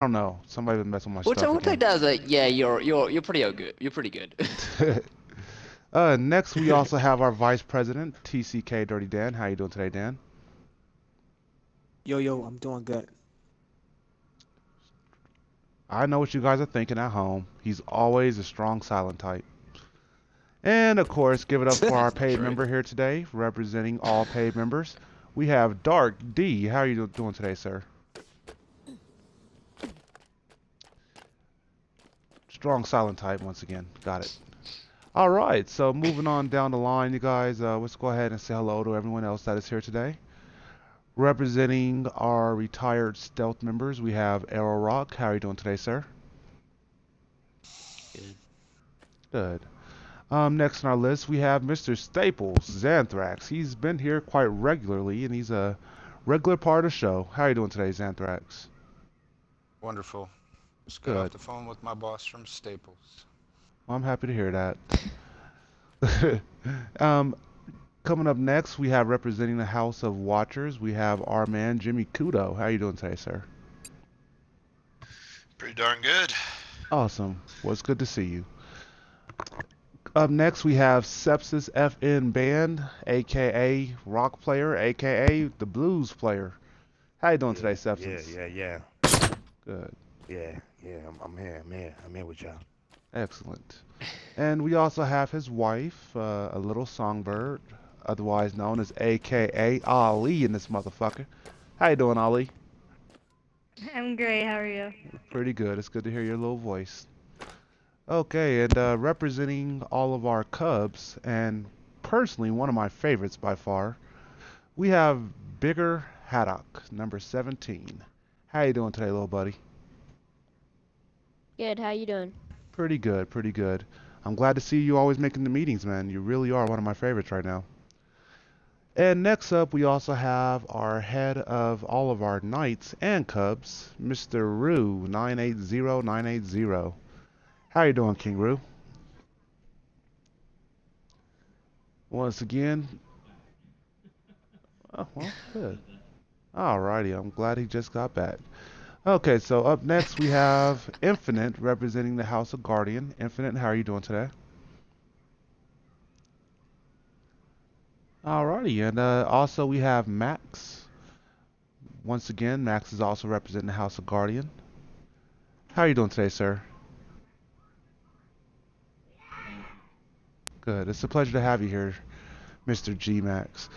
don't know. Somebody been messing with my We'll stuff take again. that as a yeah. You're pretty good. You're pretty good. Next, we also have our Vice President, TCK Dirty Dan. How you doing today, Dan? Yo, yo, I'm doing good. I know what you guys are thinking at home. He's always a strong silent type. And of course, give it up for our paid True. member here today, representing all paid members. We have Dark D. How are you doing today, sir? Strong silent type once again. Got it. All right, so moving on down the line, you guys, let's go ahead and say hello to everyone else that is here today. Representing our retired stealth members, we have Arrow Rock. How are you doing today, sir? Good. Good. Next on our list, we have Mr. Staples, Xanthrax. He's been here quite regularly, and he's a regular part of the show. How are you doing today, Xanthrax? Wonderful. Just got off Good. the phone with my boss from Staples. Well, I'm happy to hear that. um, Coming up next, we have representing the House of Watchers. We have our man Jimmy Kudo. How are you doing today, sir? Pretty darn good. Awesome. Well, it's good to see you. Up next, we have Sepsis FN Band, aka Rock Player, aka the Blues Player. How you doing today, Yeah, yeah, Sepsis? yeah, yeah, Good. yeah. I'm here. I'm here with y'all. Excellent. And we also have his wife, a little songbird, otherwise known as aka Ali in this motherfucker. How you doing, Ali? I'm great. How are you? Pretty good. It's good to hear your little voice. Okay, and representing all of our Cubs, and personally one of my favorites by far, we have Bigger Haddock, number 17. How you doing today, little buddy? Good. How you doing? Pretty good, pretty good. I'm glad to see you always making the meetings, man. You really are one of my favorites right now. And next up, we also have our head of all of our Knights and Cubs, Mr. Rue 980980. How you doing, King Rue? Once again, oh, well, good. Alrighty, I'm glad he just got back. Okay, so up next we have Infinite representing the House of Guardian. Infinite, how are you doing today? Alrighty, and also we have Max. Once again, Max is also representing the House of Guardian. How are you doing today, sir? Good. It's a pleasure to have you here, Mr. G Max.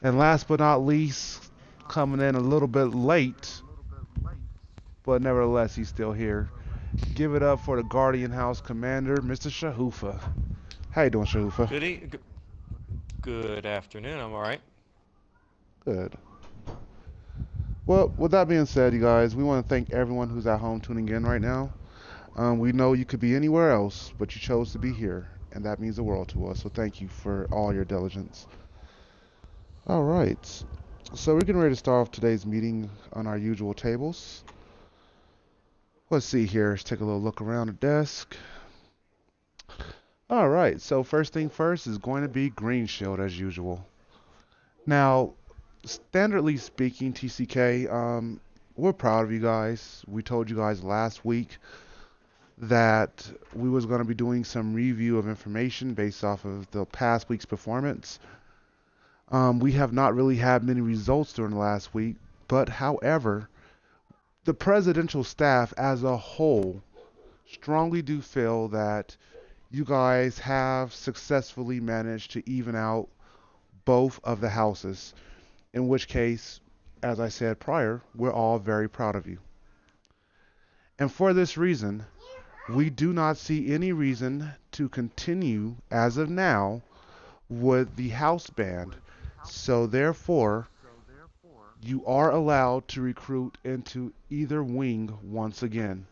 And last but not least, coming in a little bit late, but nevertheless he's still here. Give it up for the Guardian House Commander, Mr. Shahufa. How you doing, Shahufa? Good afternoon. I'm all right. Good. Well, with that being said, you guys, we want to thank everyone who's at home tuning in right now. We know you could be anywhere else, but you chose to be here, and that means the world to us. So thank you for all your diligence. All right. So we're getting ready to start off today's meeting on our usual tables. Let's see here. Let's take a little look around the desk. All right. So first thing first is going to be Green Shield as usual. Now, standardly speaking, TCK, we're proud of you guys. We told you guys last week that we was going to be doing some review of information based off of the past week's performance. We have not really had many results during the last week, but however, the presidential staff as a whole strongly do feel that you guys have successfully managed to even out both of the houses, in which case, as I said prior, we're all very proud of you. And for this reason, we do not see any reason to continue as of now with the house band. So therefore, you are allowed to recruit into either wing once again.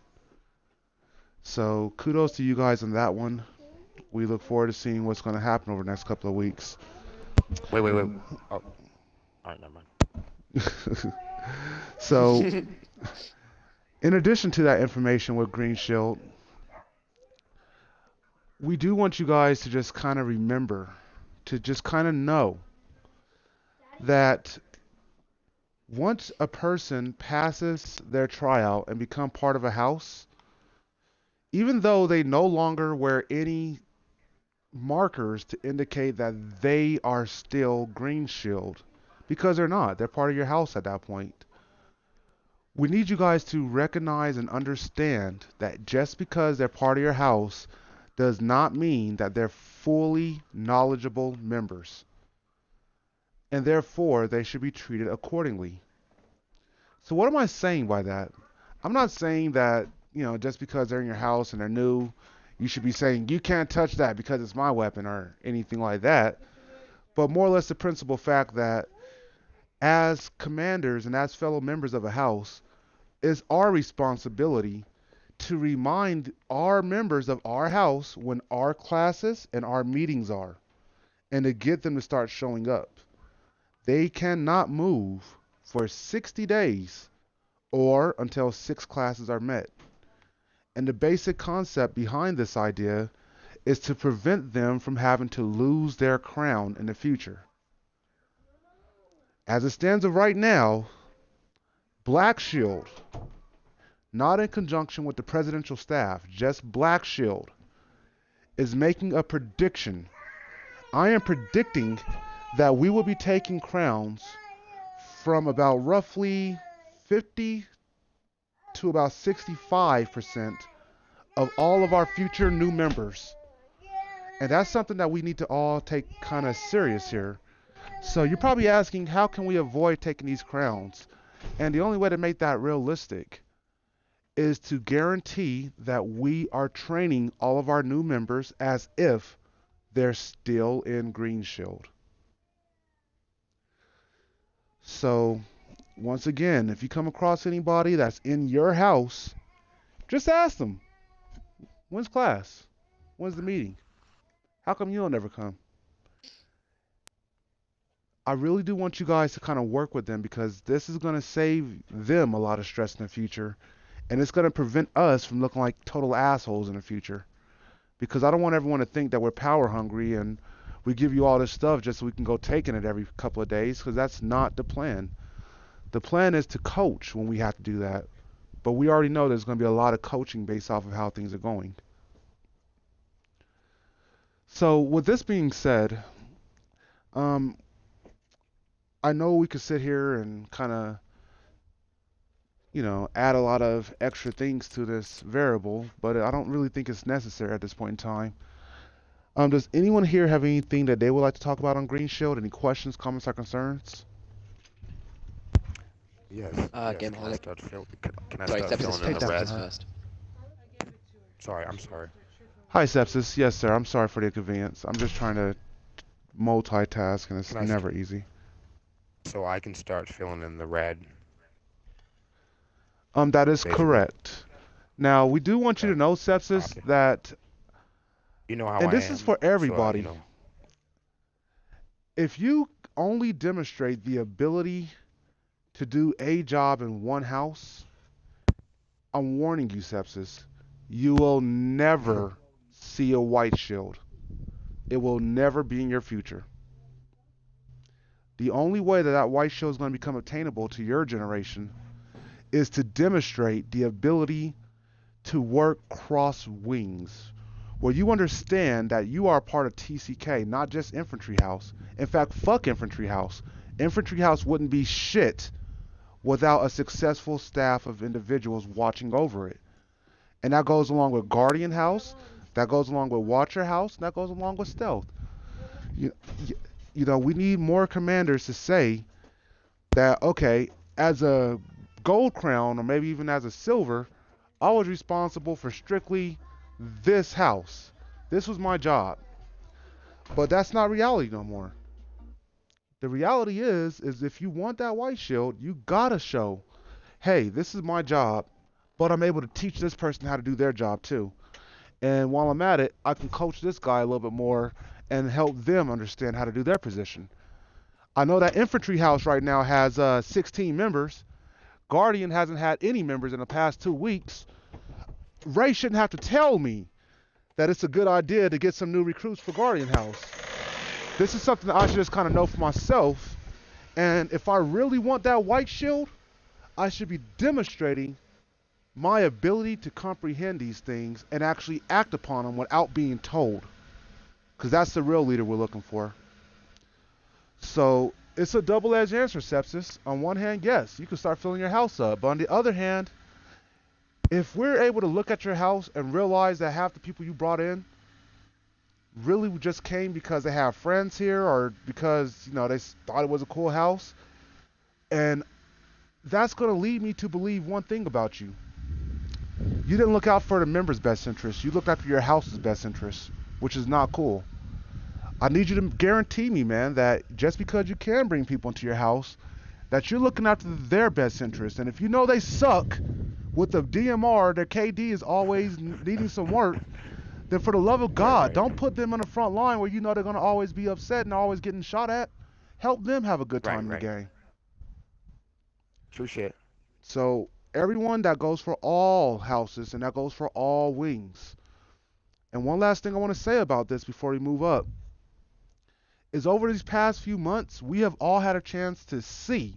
So kudos to you guys on that one. We look forward to seeing what's going to happen over the next couple of weeks. Wait. Oh, all right, never mind. So, in addition to that information with Green Shield, we do want you guys to just kind of remember, to just kind of know that Once a person passes their tryout and become part of a house, even though they no longer wear any markers to indicate that they are still Green Shield, because they're not. They're part of your house at that point. We need you guys to recognize and understand that just because they're part of your house does not mean that they're fully knowledgeable members, and therefore they should be treated accordingly. So what am I saying by that? I'm not saying that, just because they're in your house and they're new, you should be saying, you can't touch that because it's my weapon or anything like that. But more or less the principal fact that as commanders and as fellow members of a house, it's our responsibility to remind our members of our house when our classes and our meetings are, and to get them to start showing up. They cannot move for 60 days or until 6 classes are met. And the basic concept behind this idea is to prevent them from having to lose their crown in the future. As it stands of right now, Black Shield, not in conjunction with the presidential staff, just Black Shield, is making a prediction. I am predicting that we will be taking crowns from about roughly 50 to about 65% of all of our future new members. And that's something that we need to all take kind of serious here. So you're probably asking, how can we avoid taking these crowns? And the only way to make that realistic is to guarantee that we are training all of our new members as if they're still in Green Shield. So once again, if you come across anybody that's in your house, just ask them, when's class? When's the meeting? How come you don't ever come? I really do want you guys to kind of work with them because this is going to save them a lot of stress in the future. And it's going to prevent us from looking like total assholes in the future. Because I don't want everyone to think that we're power hungry and we give you all this stuff just so we can go taking it every couple of days, because that's not the plan. The plan is to coach when we have to do that. But we already know there's going to be a lot of coaching based off of how things are going. So with this being said, um, I know we could sit here and kind of, add a lot of extra things to this variable, but I don't really think it's necessary at this point in time. Does anyone here have anything that they would like to talk about on Green Shield? Any questions, comments, or concerns? Yes, Game can I Holic. start can I Sorry, start Sepsis filling in Take the that Sepsis for red? her. first. Sorry, I'm sorry. Hi, Sepsis. Yes, sir. I'm sorry for the inconvenience. I'm just trying to multitask, and it's Can I never easy. so I can start filling in the red, That is basically? correct. Now, we do want you Okay. to know, Sepsis, Okay. that, You know how and I this is am, for so everybody, if you only demonstrate the ability to do a job in one house, I'm warning you, Sepsis, you will never see a white shield. It will never be in your future. The only way that that white shield is going to become obtainable to your generation is to demonstrate the ability to work cross wings, where you understand that you are part of TCK, not just Infantry House. In fact, fuck Infantry House. Infantry House wouldn't be shit without a successful staff of individuals watching over it. And that goes along with Guardian House, that goes along with Watcher House, and that goes along with Stealth. You, we need more commanders to say that, okay, as a gold crown or maybe even as a silver, I was responsible for strictly this house. This was my job. But that's not reality no more. The reality is if you want that white shield, you gotta show, hey, this is my job, but I'm able to teach this person how to do their job too. And while I'm at it, I can coach this guy a little bit more and help them understand how to do their position. I know that Infantry House right now has 16 members. Guardian hasn't had any members in the past 2 weeks. Ray shouldn't have to tell me that it's a good idea to get some new recruits for Guardian House. This is something that I should just kind of know for myself. And if I really want that white shield, I should be demonstrating my ability to comprehend these things and actually act upon them without being told. Because that's the real leader we're looking for. So it's a double-edged answer, Sepsis. On one hand, yes, you can start filling your house up. But on the other hand, if we're able to look at your house and realize that half the people you brought in really just came because they have friends here or because, they thought it was a cool house, and that's going to lead me to believe one thing about you. You didn't look out for the members' best interest. You looked after your house's best interest, which is not cool. I need you to guarantee me, man, that just because you can bring people into your house, that you're looking after their best interest. And if you know they suck with the DMR, their KD is always needing some work, then for the love of God, don't put them on the front line where you know they're going to always be upset and always getting shot at. Help them have a good time in the game. True shit. So everyone, that goes for all houses and that goes for all wings. And one last thing I want to say about this before we move up is over these past few months, we have all had a chance to see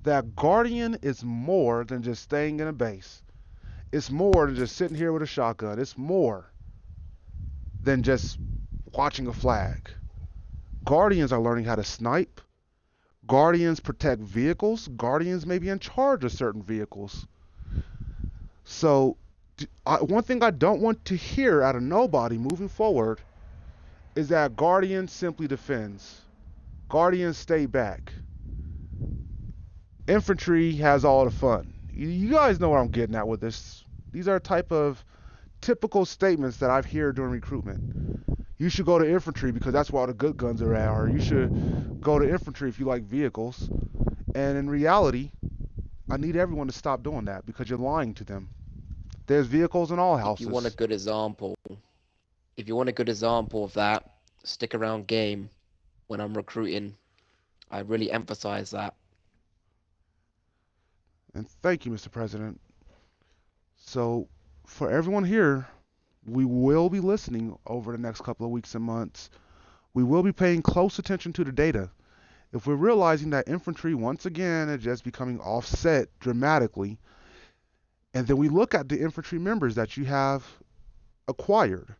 that Guardian is more than just staying in a base. It's more than just sitting here with a shotgun. It's more than just watching a flag. Guardians are learning how to snipe. Guardians protect vehicles. Guardians may be in charge of certain vehicles. So, one thing I don't want to hear out of nobody moving forward is that Guardian simply defends. Guardians stay back. Infantry has all the fun. You guys know what I'm getting at with this. These are type of typical statements that I've heard during recruitment. You should go to infantry because that's where all the good guns are at, or you should go to infantry if you like vehicles. And in reality, I need everyone to stop doing that because you're lying to them. There's vehicles in all houses. If you want a good example of that, stick around game when I'm recruiting. I really emphasize that. And thank you, Mr. President. So, for everyone here, we will be listening over the next couple of weeks and months. We will be paying close attention to the data. If we're realizing that infantry, once again, is just becoming offset dramatically, and then we look at the infantry members that you have acquired,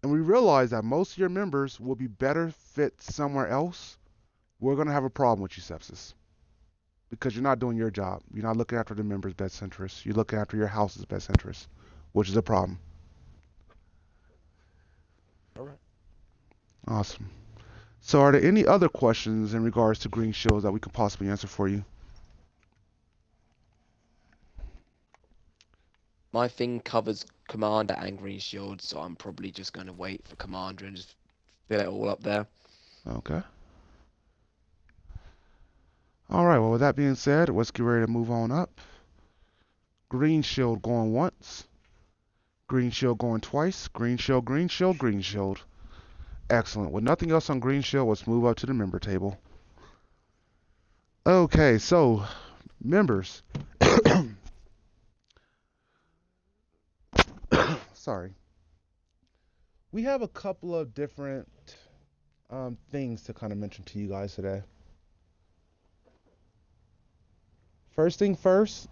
and we realize that most of your members will be better fit somewhere else, we're going to have a problem with you, Sepsis. Because you're not doing your job. You're not looking after the members' best interests. You're looking after your house's best interests, which is a problem. All right. Awesome. So are there any other questions in regards to green shields that we could possibly answer for you? My thing covers Commander and Green Shield, so I'm probably just going to wait for Commander and just fill it all up there. Okay. All right, well, with that being said, let's get ready to move on up. Green shield going once. Green shield going twice. Green shield, green shield, green shield. Excellent. With nothing else on green shield, let's move up to the member table. Okay, so members. Sorry. We have a couple of different things to kind of mention to you guys today. First thing first,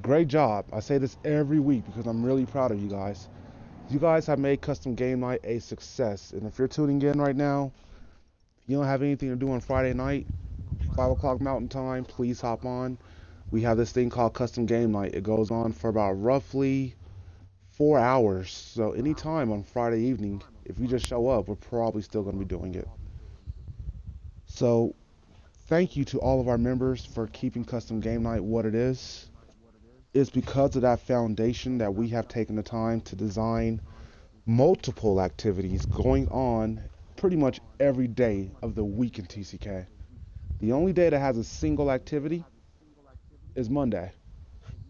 great job. I say this every week because I'm really proud of you guys. You guys have made custom game night a success. And if you're tuning in right now, you don't have anything to do on Friday night, 5 o'clock Mountain Time, please hop on. We have this thing called custom game night. It goes on for about roughly 4 hours. So anytime on Friday evening, if you just show up, we're probably still going to be doing it. So thank you to all of our members for keeping custom game night what it is. It's because of that foundation that we have taken the time to design multiple activities going on pretty much every day of the week in TCK. The only day that has a single activity is Monday.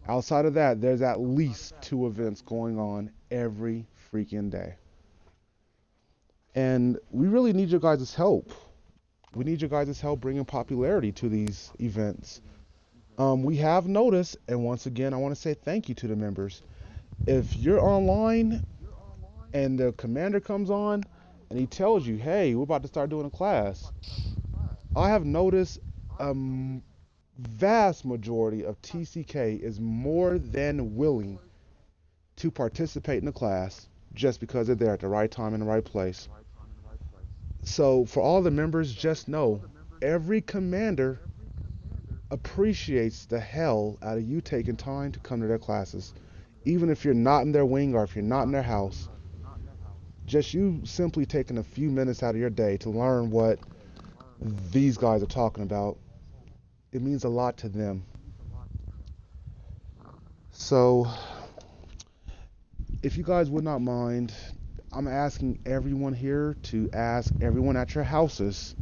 Outside of that, there's at least 2 events going on every freaking day. And we really need your guys' help. We need your guys' help bringing popularity to these events. We have noticed, and once again, I want to say thank you to the members. If you're online and the commander comes on and he tells you, hey, we're about to start doing a class, I have noticed a vast majority of TCK is more than willing to participate in the class just because they're there at the right time in the right place. So for all the members, just know every commander appreciates the hell out of you taking time to come to their classes. Even if you're not in their wing or if you're not in their house, just you simply taking a few minutes out of your day to learn what these guys are talking about, it means a lot to them. So, if you guys would not mind, I'm asking everyone here to ask everyone at your houses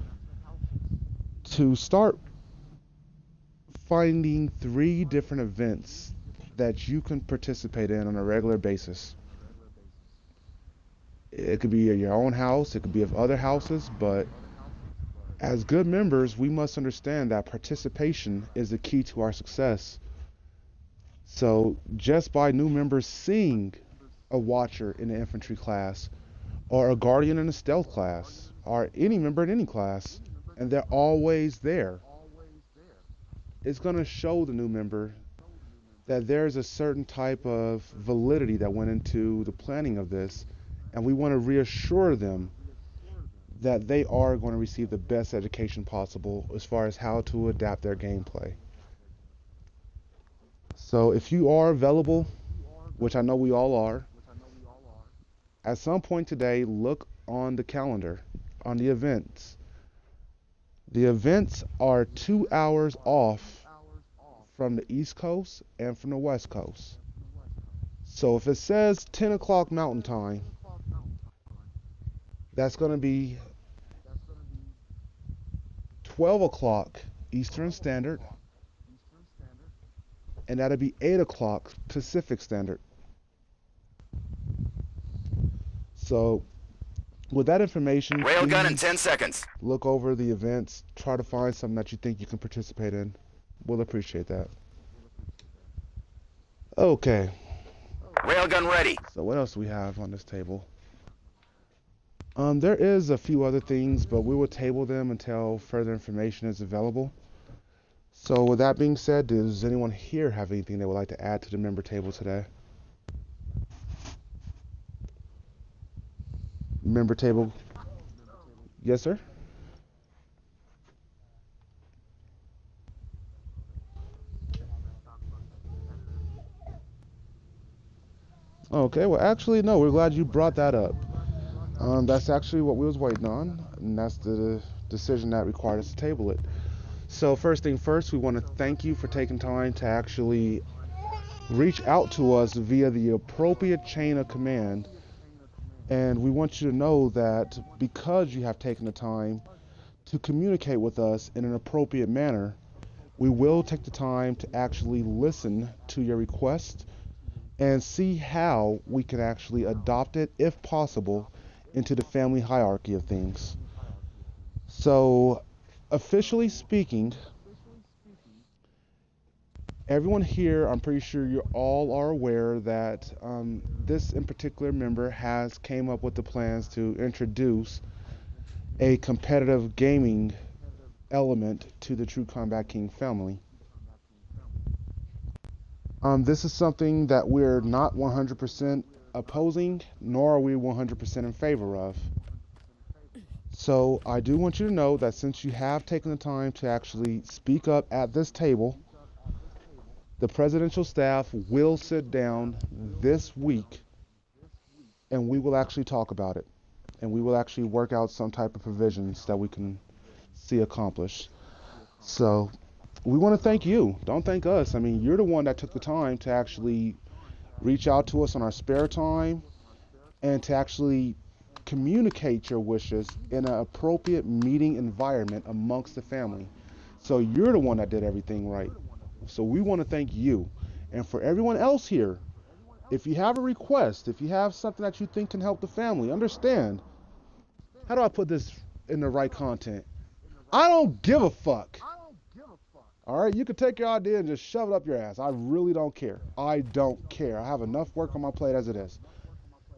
to start finding 3 different events that you can participate in on a regular basis. It could be at your own house, it could be of other houses, but as good members, we must understand that participation is the key to our success. So, just by new members seeing a watcher in the infantry class, or a guardian in a stealth class, or any member in any class, and they're always there, it's going to show the new member that there's a certain type of validity that went into the planning of this, and we want to reassure them that they are going to receive the best education possible as far as how to adapt their gameplay. So if you are available, which I know we all are, at some point today, look on the calendar, on the events. The events are 2 hours off from the East Coast and from the West Coast. So if it says 10 o'clock Mountain Time, that's going to be 12 o'clock Eastern Standard, and that'll be 8 o'clock Pacific Standard. So with that information, Railgun in please 10 seconds. look over the events, try to find something that you think you can participate in. We'll appreciate that. Okay, Railgun ready. so what else do we have on this table? There is a few other things, but we will table them until further information is available. So with that being said, does anyone here have anything they would like to add to the member table today? Member table. Yes, sir? Okay, well actually no, we're glad you brought that up. That's actually what we was waiting on, and that's the decision that required us to table it. So first thing first, we want to thank you for taking time to actually reach out to us via the appropriate chain of command. And we want you to know that because you have taken the time to communicate with us in an appropriate manner, we will take the time to actually listen to your request and see how we can actually adopt it, if possible, into the family hierarchy of things. So, officially speaking, everyone here, I'm pretty sure you all are aware that this in particular member has came up with the plans to introduce a competitive gaming element to the True Combat King family. This is something that we're not 100% opposing, nor are we 100% in favor of. So I do want you to know that since you have taken the time to actually speak up at this table, the presidential staff will sit down this week and we will actually talk about it. And we will actually work out some type of provisions that we can see accomplished. So we want to thank you. Don't thank us. I mean, you're the one that took the time to actually reach out to us on our spare time and to actually communicate your wishes in an appropriate meeting environment amongst the family. So you're the one that did everything right. So we want to thank you. And for everyone else here, if you have a request, if you have something that you think can help the family, understand, how do I put this in the right content? I don't give a fuck. All right, you can take your idea and just shove it up your ass. I really don't care. I don't care. I have enough work on my plate as it is.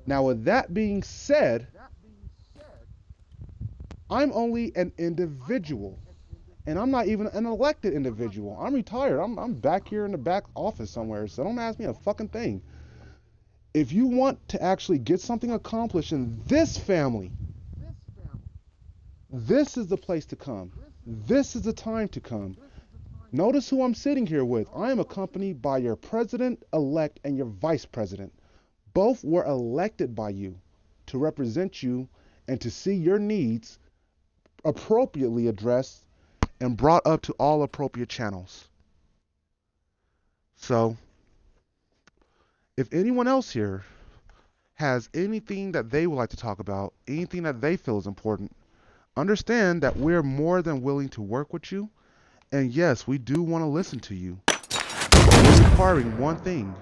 Now, with that being said, I'm only an individual, And I'm not even an elected individual. I'm retired. I'm back here in the back office somewhere. So don't ask me a fucking thing. If you want to actually get something accomplished in this family, this is the place to come. This is the time to come. Notice who I'm sitting here with. I am accompanied by your president-elect and your vice president. Both were elected by you to represent you and to see your needs appropriately addressed and brought up to all appropriate channels. So, if anyone else here has anything that they would like to talk about, anything that they feel is important, understand that we're more than willing to work with you. And yes, we do want to listen to you. We're requiring one thing.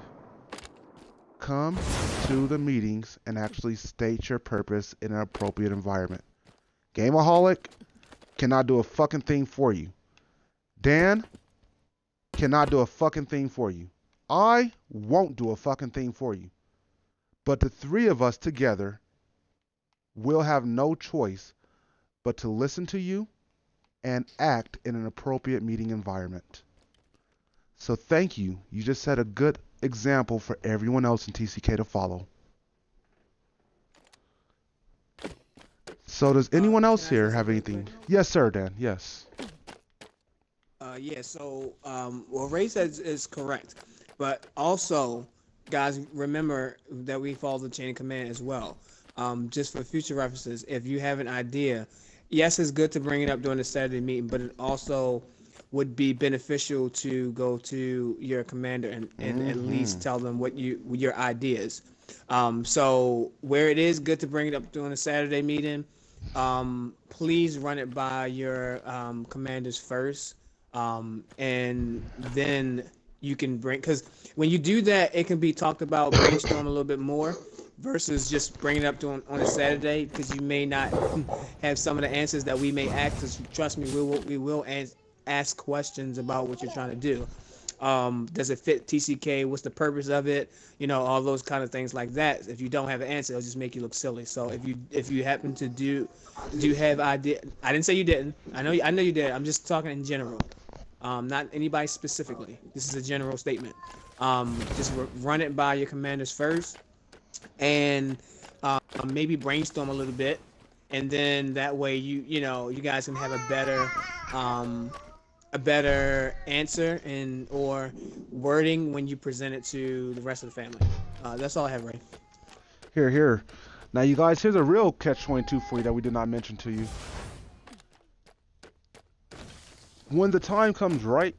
Come to the meetings and actually state your purpose in an appropriate environment. Gameaholic cannot do a fucking thing for you. Dan cannot do a fucking thing for you. I won't do a fucking thing for you. But the three of us together will have no choice but to listen to you and act in an appropriate meeting environment. So thank you. You just set a good example for everyone else in TCK to follow. So does anyone Can else I here say have something real anything? quick? Yes, sir, Dan. Yes. Yeah, so what Ray says is correct, but also, guys, remember that we follow the chain of command as well. Just for future references, if you have an idea, yes, it's good to bring it up during the Saturday meeting, but it also would be beneficial to go to your commander and at least tell them what your ideas. So where it is good to bring it up during the Saturday meeting, please run it by your commanders first, and then you can bring, because when you do that, it can be talked about, brainstorm a little bit more versus just bringing it up on a Saturday, because you may not have some of the answers that we may ask. Because trust me, we will ask questions about what you're trying to do. Does it fit TCK? What's the purpose of it? All those kind of things like that. If you don't have an answer, it'll just make you look silly. So if you happen to do have idea, I didn't say you didn't. I know you did. I'm just talking in general. Not anybody specifically. This is a general statement. Just run it by your commanders first, and maybe brainstorm a little bit, and then that way you guys can have a better answer and or wording when you present it to the rest of the family. That's all I have, Ray. Here, here. Now, you guys, here's a real catch-22 for you that we did not mention to you. When the time comes right,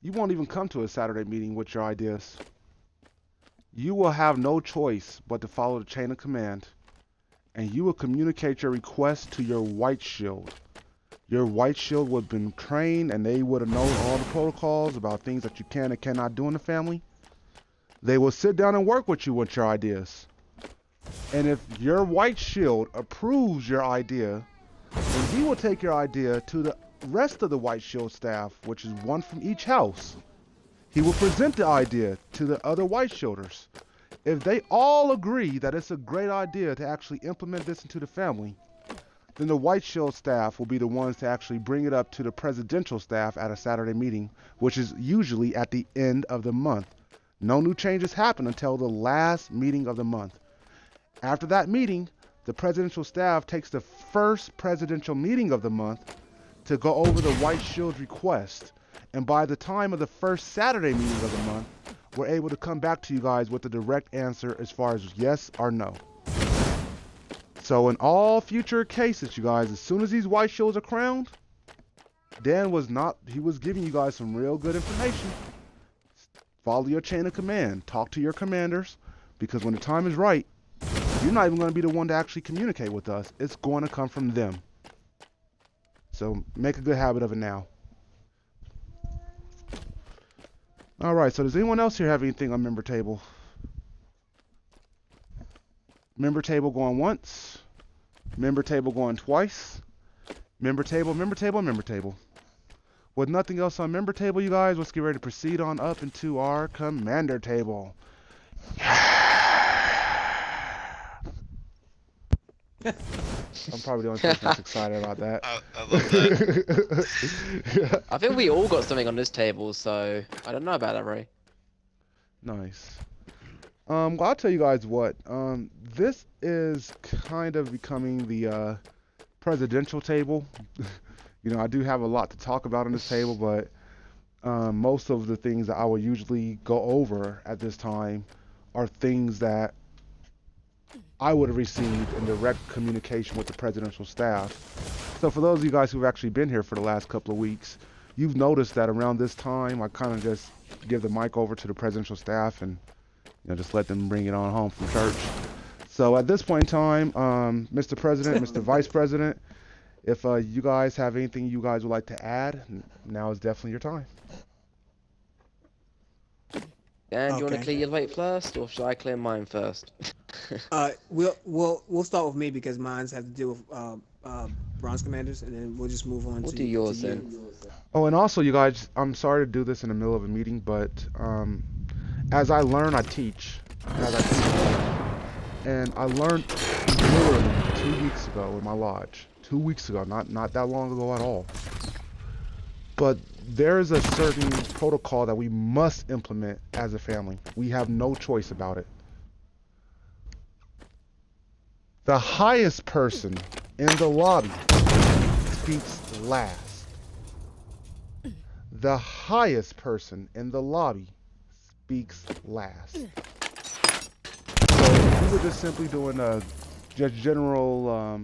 you won't even come to a Saturday meeting with your ideas. You will have no choice but to follow the chain of command, and you will communicate your request to your white shield. Your white shield would have been trained, and they would have known all the protocols about things that you can and cannot do in the family. They will sit down and work with you with your ideas. And if your white shield approves your idea, then he will take your idea to the rest of the white shield staff, which is one from each house. He will present the idea to the other white shielders. If they all agree that it's a great idea to actually implement this into the family, then the white shield staff will be the ones to actually bring it up to the presidential staff at a Saturday meeting, which is usually at the end of the month. No new changes happen until the last meeting of the month. After that meeting, the presidential staff takes the first presidential meeting of the month to go over the white shield's request. And by the time of the first Saturday meeting of the month, we're able to come back to you guys with a direct answer as far as yes or no. So in all future cases, you guys, as soon as these white shields are crowned, Dan was giving you guys some real good information. Follow your chain of command. Talk to your commanders, because when the time is right, you're not even going to be the one to actually communicate with us. It's going to come from them. So make a good habit of it now. Alright, so does anyone else here have anything on member table? Member table going once. Member table going twice. Member table, member table, member table. With nothing else on member table, you guys, let's get ready to proceed on up into our commander table. I'm probably the only person that's excited about that. I love that. I think we all got something on this table, so I don't know about that, Ray. Nice. Well, I'll tell you guys what. This is kind of becoming the presidential table. You know, I do have a lot to talk about on this table, but most of the things that I will usually go over at this time are things that I would have received in direct communication with the presidential staff. So for those of you guys who've actually been here for the last couple of weeks, you've noticed that around this time, I kind of just give the mic over to the presidential staff and just let them bring it on home from church. So at this point in time, Mr. President, Mr. Vice President, if you guys have anything you guys would like to add, now is definitely your time. Dan, do you want to Okay. clear your plate first, or should I clear mine first? We'll start with me because mine's have to do with bronze commanders, and then we'll just move on We'll to do yours you. then. Oh, and also, you guys, I'm sorry to do this in the middle of a meeting, but as I learn, I teach. As I teach, and I learned literally 2 weeks ago in my lodge. 2 weeks ago, not that long ago at all. But there is a certain protocol that we must implement as a family. We have no choice about it. The highest person in the lobby speaks last. The highest person in the lobby speaks last. So we were just simply doing just general,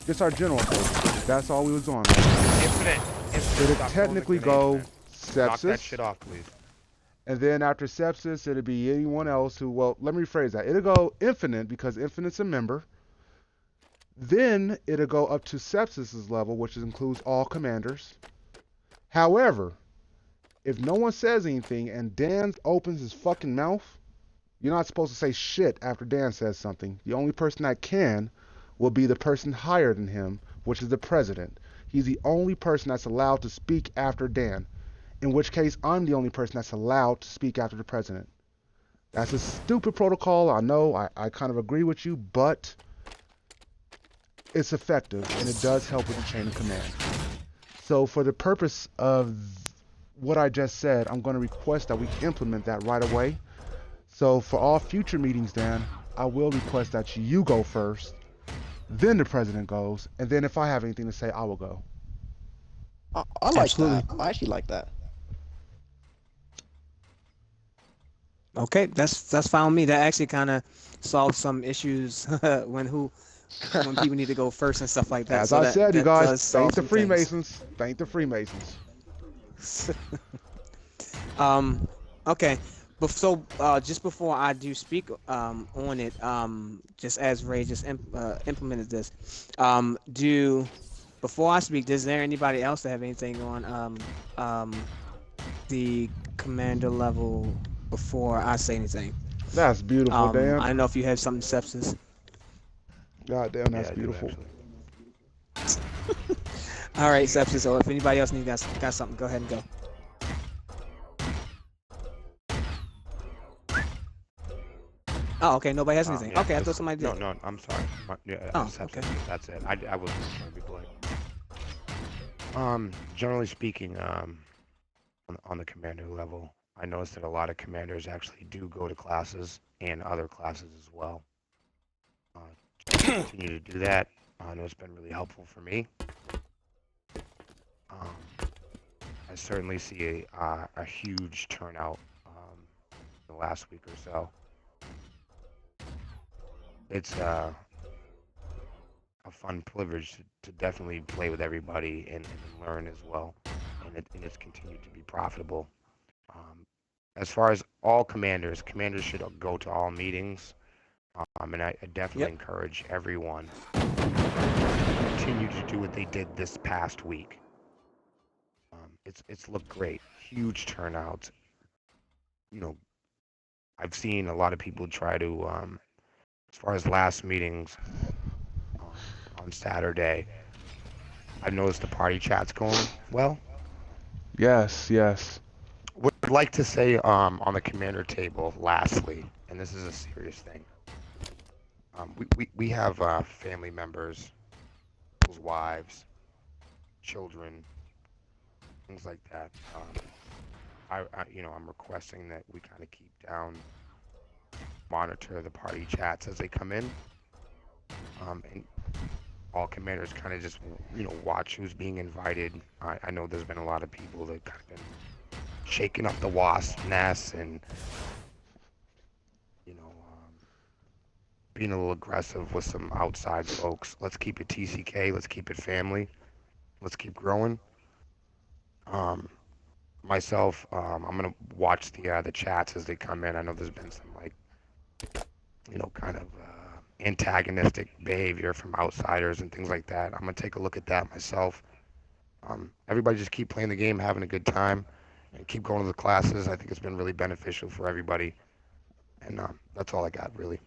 just our general code. That's all we was doing. Infinite. It'd Stop technically calling go it grenades, man. Knock that sepsis, shit off, please. and then after sepsis, it'd be anyone else who, well, let me rephrase that. It'll go infinite because infinite's a member. Then it'll go up to sepsis's level, which includes all commanders. However, if no one says anything and Dan opens his fucking mouth, you're not supposed to say shit after Dan says something. The only person that can will be the person higher than him, which is the president. He's the only person that's allowed to speak after Dan, in which case I'm the only person that's allowed to speak after the president. That's a stupid protocol. I know, I kind of agree with you, but it's effective and it does help with the chain of command. So for the purpose of what I just said, I'm going to request that we implement that right away. So for all future meetings, Dan, I will request that you go first, then the president goes, and then if I have anything to say, I will go. I like Absolutely. that. I actually like that. Okay, that's fine with me. That actually kind of solves some issues when people need to go first and stuff like that. As So I that said, you that guys, does solve thank the some things. Freemasons. Thank the Freemasons. Okay. So just before I do speak on it, just as Ray just implemented this, before I speak, is there anybody else that have anything on the commander level before I say anything? That's beautiful, I Dan. don't know if you have something, sepsis. God damn, that's Yeah, I do, beautiful. actually. All right, sepsis. So if anybody else got something, go ahead and go. Oh, okay. Nobody has anything. Yeah, Okay, I thought just- somebody did. No, I'm sorry. Yeah, Oh, sepsis, okay. that's it. I wasn't trying to be polite. Generally speaking, on the commander level, I noticed that a lot of commanders actually do go to classes and other classes as well. Continue to do that. I know it's been really helpful for me. I certainly see a huge turnout in the last week or so. It's a fun privilege to definitely play with everybody and learn as well, and it's continued to be profitable. As far as all commanders should go to all meetings, and I definitely encourage everyone to continue to do what they did this past week. It's looked great, huge turnout. I've seen a lot of people try to, as far as last meetings on Saturday, I've noticed the party chat's going well. Yes, yes. What I'd like to say on the commander table, lastly, and this is a serious thing. We have family members, people's wives, children, things like that. I'm requesting that we kind of keep down, monitor the party chats as they come in, and all commanders kind of just, watch who's being invited. I know there's been a lot of people that kind of been shaking up the wasp nest and, being a little aggressive with some outside folks. Let's keep it TCK. Let's keep it family. Let's keep growing. Um, Myself, I'm gonna watch the chats as they come in. I know there's been some like, kind of antagonistic behavior from outsiders and things like that. I'm gonna take a look at that myself. Everybody just keep playing the game, having a good time, and keep going to the classes. I think it's been really beneficial for everybody, and that's all I got really.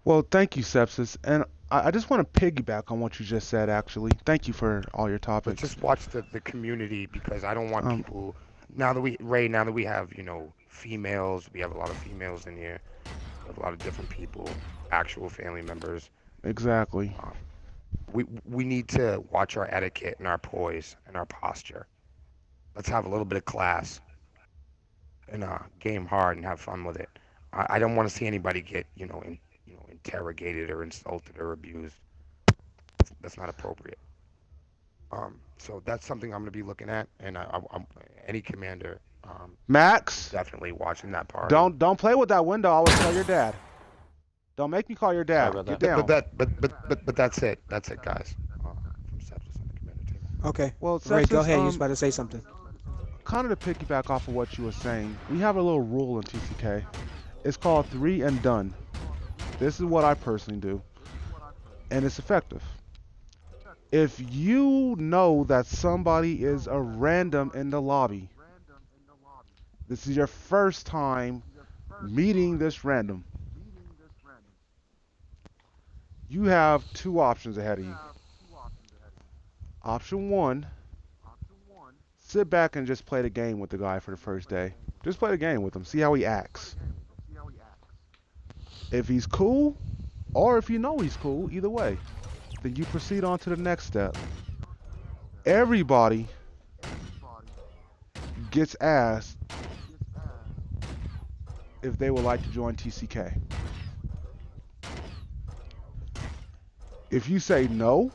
Well, thank you, Sepsis. And I just want to piggyback on what you just said, actually. Thank you for all your But topics. just watch the community because I don't want Um, people. Now that we have females, we have a lot of females in here. We have a lot of different people, actual family members. exactly. Um, we need to watch our etiquette and our poise and our posture. Let's have a little bit of class and game hard and have fun with it. I don't want to see anybody get interrogated or insulted or abused. That's not appropriate. So that's something I'm going to be looking at, and any commander is Max, definitely watching that party. don't play with that window. I would tell your dad. Don't make me call your Sorry dad. about Get that. down. But that's it. That's it, guys. From Sepsis on the commander table. Okay. Well, Ray, go Sepsis, ahead. You was about to say something. kind of to piggyback off of what you were saying, we have a little rule in TCK. It's called three and done. This is what I personally do, and it's effective. If you know that somebody is a random in the lobby, this is your first time meeting this random, you have two options ahead of you. Option one, sit back and just play the game with the guy for the first day. Just play the game with him, see how he acts. If he's cool, or if you know he's cool, either way, then you proceed on to the next step. Everybody gets asked if they would like to join TCK. If you say no,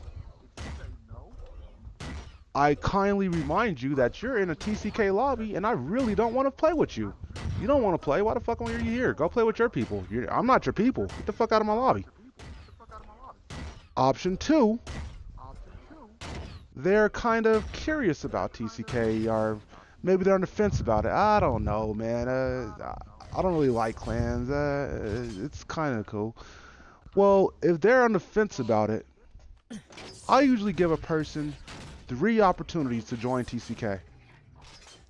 I kindly remind you that you're in a TCK lobby and I really don't want to play with you. You don't want to play? Why the fuck are you here? Go play with your people. I'm not your people. Get the fuck out of my lobby. Option two, they're kind of curious about TCK or maybe they're on the fence about it. I don't know, man. I don't really like clans. It's kind of cool. Well, if they're on the fence about it, I usually give a person three opportunities to join TCK.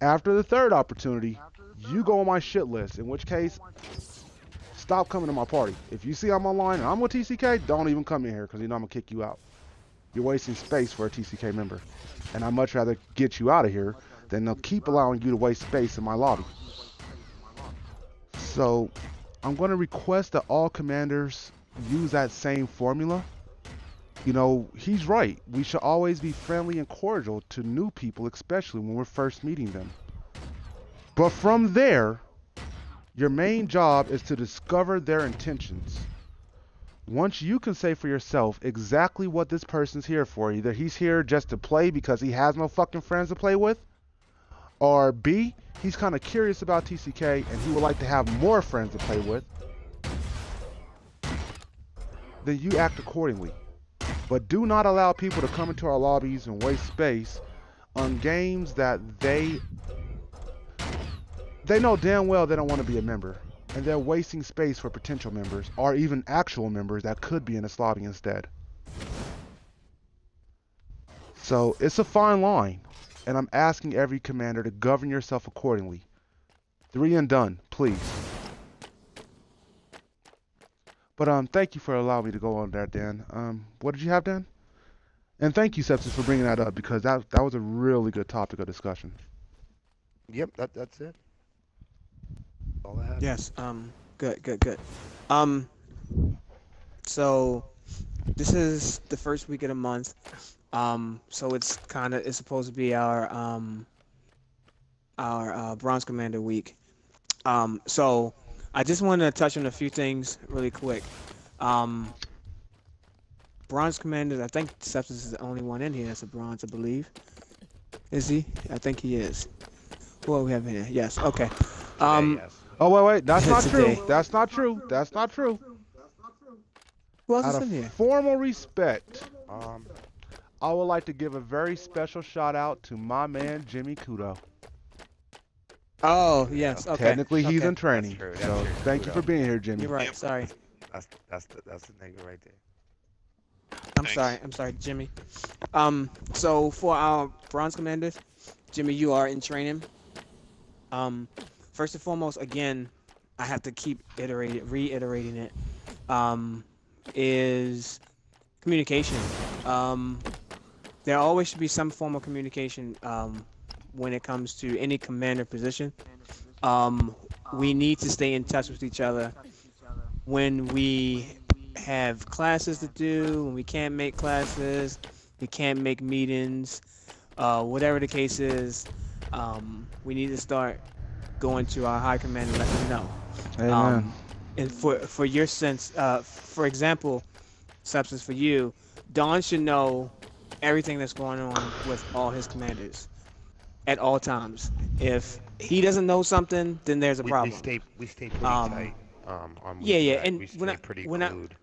After the third opportunity, you go on my shit list, in which case, stop coming to my party. If you see I'm online and I'm with TCK, don't even come in here because you know I'm going to kick you out. You're wasting space for a TCK member. And I'd much rather get you out of here than they'll keep allowing you to waste space in my lobby. So, I'm going to request that all commanders use that same formula. He's right. We should always be friendly and cordial to new people, especially when we're first meeting them. But from there, your main job is to discover their intentions. Once you can say for yourself exactly what this person's here for, either he's here just to play because he has no fucking friends to play with, or B, he's kind of curious about TCK and he would like to have more friends to play with, then you act accordingly. But do not allow people to come into our lobbies and waste space on games that they know damn well they don't want to be a member. And they're wasting space for potential members or even actual members that could be in this lobby instead. So it's a fine line, and I'm asking every commander to govern yourself accordingly. Three and done, please. But thank you for allowing me to go on there, Dan. What did you have, Dan? And thank you, Sepsis, for bringing that up because that was a really good topic of discussion. Yep, that's it. All I had. Yes. Good. Good. Good. Um. So this is the first week of the month. So it's supposed to be our Bronze Commander week. So I just want to touch on a few things really quick. Um, Bronze Commanders. I think Substance is the only one in here that's a bronze, I believe. Is he? I think he is. Who are we have in here? Yes. Okay. Today, Um, yes. Oh, wait. That's not true. today. That's not true. That's not true. Who else Out is of in here? formal respect, Um, I would like to give a very special shout out to my man Jimmy Kudo. Oh, yeah, yes. Okay. Technically, he's Okay. in that's training. true. That's So true. thank you for Kudo. being here, You're Jimmy. right. Sorry. That's the nigga right there. I'm sorry. I'm sorry, Jimmy. So for our Bronze Commanders, Jimmy, you are in training. Um, First and foremost, again, I have to keep reiterating it. Um, is communication. Um, there always should be some form of communication. When it comes to any commander position. Um, we need to stay in touch with each other when we have classes to do, when we can't make classes, we can't make meetings, whatever the case is, we need to start going to our high command and let them know. Amen. Um, and for your sense, for example, substance for you, Don should know everything that's going on with all his commanders at all times. If he doesn't know something, then there's a We problem. stay pretty Um, tight. On yeah, week yeah, net, and we stay pretty when I glued.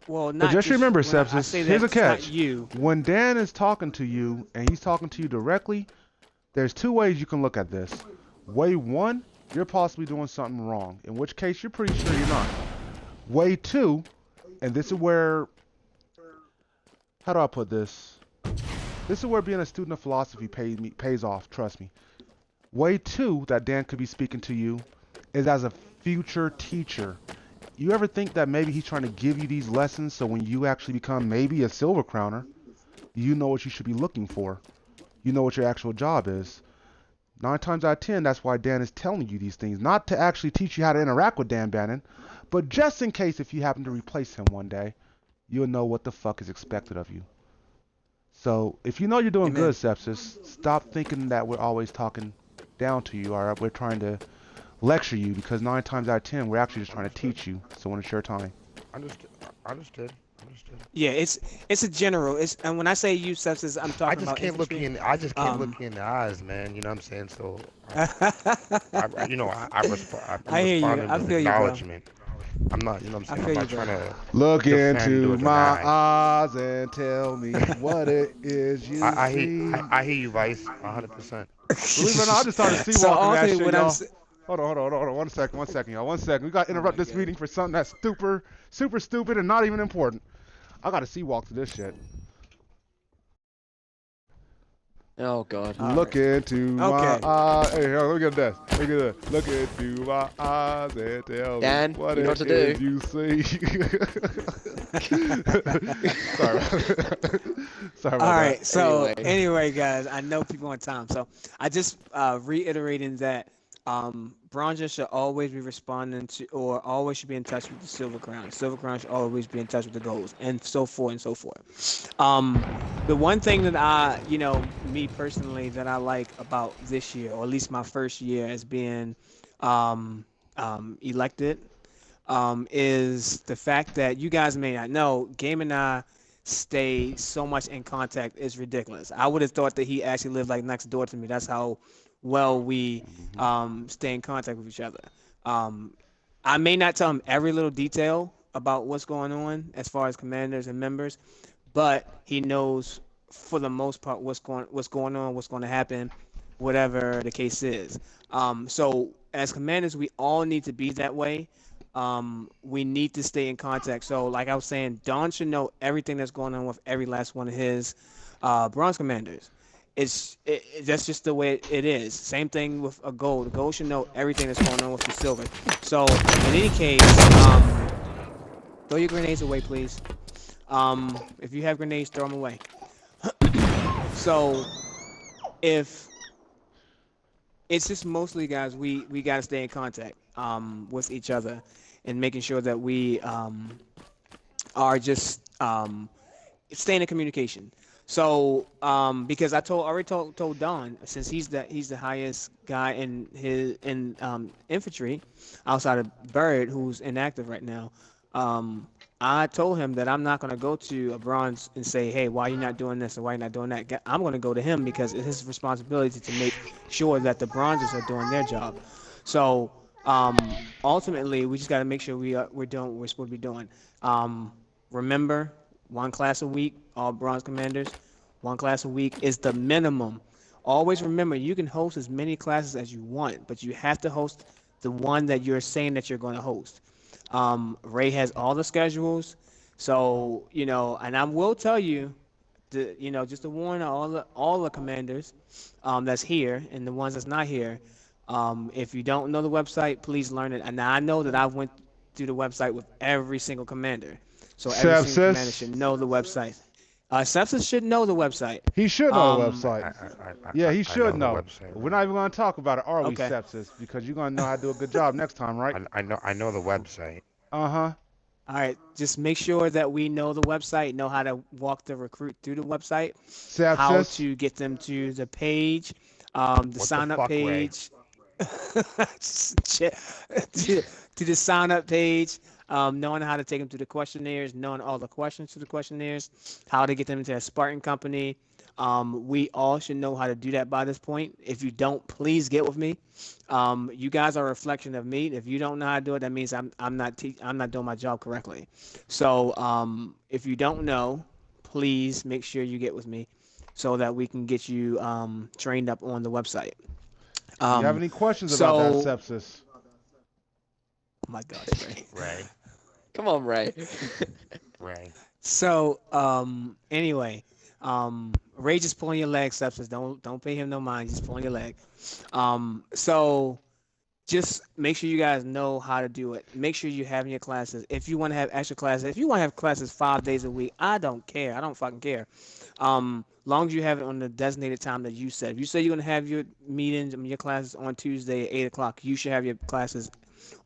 well, But not just just remember, when I Sepsis, say here's that, a just not catch. you. When Dan is talking to you and he's talking to you directly, there's two ways you can look at this. Way one, you're possibly doing something wrong, in which case you're pretty sure you're not. Way two, and this is where, how do I put this? This is where being a student of philosophy pays off, trust me. Way two that Dan could be speaking to you is as a future teacher. You ever think that maybe he's trying to give you these lessons so when you actually become maybe a silver crowner, you know what you should be looking for? You know what your actual job is. 9 times out of 10, that's why Dan is telling you these things. Not to actually teach you how to interact with Dan Bannon, but just in case if you happen to replace him one day, you'll know what the fuck is expected of you. So if you know you're doing good, Amen. Sepsis, stop thinking that we're always talking down to you or we're trying to lecture you because 9 times out of 10, we're actually just trying to teach you. So when it's your time. Understood. Understood. Understood. Yeah, it's a general. It's and when I say use substance, I'm I talking just about can't look infantry. you in. I just can't look Um, you in the eyes, man. You know what I'm saying? So, I I'm hear you. responding I with feel you, bro. acknowledgement. I'm not, you know what I'm I saying? I'm feel you, not bro. trying to Look defend or into my deny. eyes and tell me what it is you see. I hear you, Vice, 100%. Believe it or not, I just started So seawalking that ultimately, shit, what I'm y'all. s- Hold on. 1 second, y'all. 1 second. We got to oh my interrupt this god. meeting for something that's super stupid and not even important. I got to seawalk to this shit. Oh God. All Look right. into my Okay. eyes. Hey, look at this. Look at this. Look into my eyes and tell me Dan, what you know what it to do. is you see. Sorry about that. Sorry All about that. right. So Anyway, anyway, guys, I know people on time, so I just reiterating that bronzers should always be responding to, or always should be in touch with the silver crown. Silver crown should always be in touch with the golds, and so forth and so forth. The one thing that me personally, that I like about this year, or at least my first year as being um, elected, is the fact that you guys may not know, Game and I stay so much in contact is ridiculous. I would have thought that he actually lived like next door to me. That's how well we Hmm. stay in contact with each other. Um, I may not tell him every little detail about what's going on as far as commanders and members, but he knows for the most part what's going on, what's going to happen, whatever the case is. So as commanders, we all need to be that way. We need to stay in contact. So like I was saying, Don should know everything that's going on with every last one of his bronze commanders. That's just the way it is. Same thing with a gold. The gold should know everything that's going on with the silver. So in any case, throw your grenades away, please. If you have grenades, throw them away. So if it's just mostly, guys, we got to stay in contact with each other and making sure that we are just staying in communication. So, because I told Don, since he's the highest guy in his in infantry, outside of Bird, who's inactive right now. Um, I told him that I'm not going to go to a bronze and say, "Hey, why you not doing this or why you not doing that?" I'm going to go to him because it's his responsibility to make sure that the bronzes are doing their job. So, ultimately, we just got to make sure we're doing what we're supposed to be doing. Um, Remember, one class a week, all bronze commanders. One class a week is the minimum. Always remember, you can host as many classes as you want, but you have to host the one that you're saying that you're going to host. Ray has all the schedules, so and I will tell you, just to warn all the commanders, that's here and the ones that's not here. If you don't know the website, please learn it. And I know that I went through the website with every single commander, so every single commander Sepsis. should know the website. Sepsis should know the website. He should know the Um, website. I, Yeah, he I should know the know. website, But we're right? not even going to talk about it, are we, okay. Sepsis? Because you're going to know how to do a good job next time, right? I know the website. Uh huh. All right, just make sure that we know the website, know how to walk the recruit through the website, how Sepsis. to get them to the page, the What the sign up fuck, Ray? page, to, to the sign up page, knowing how to take them through the questionnaires, knowing all the questions to the questionnaires, how to get them into a Spartan company. We all should know how to do that by this point. If you don't, please get with me. You guys are a reflection of me. If you don't know how to do it, that means I'm not doing my job correctly. So if you don't know, please make sure you get with me so that we can get you trained up on the website. Do you have Um, any questions about that, so, Sepsis? oh my gosh, Ray. Ray, Come on, Ray. Ray. So, anyway, Ray just pulling your leg, Sepsis. Don't pay him no mind. He's just pulling your leg. So just make sure you guys know how to do it. Make sure you have in your classes. If you want to have extra classes, if you want to have classes 5 days a week, I don't care. I don't fucking care. Long as you have it on the designated time that you said. If you say you're gonna have your meetings, your classes on Tuesday at 8 o'clock, you should have your classes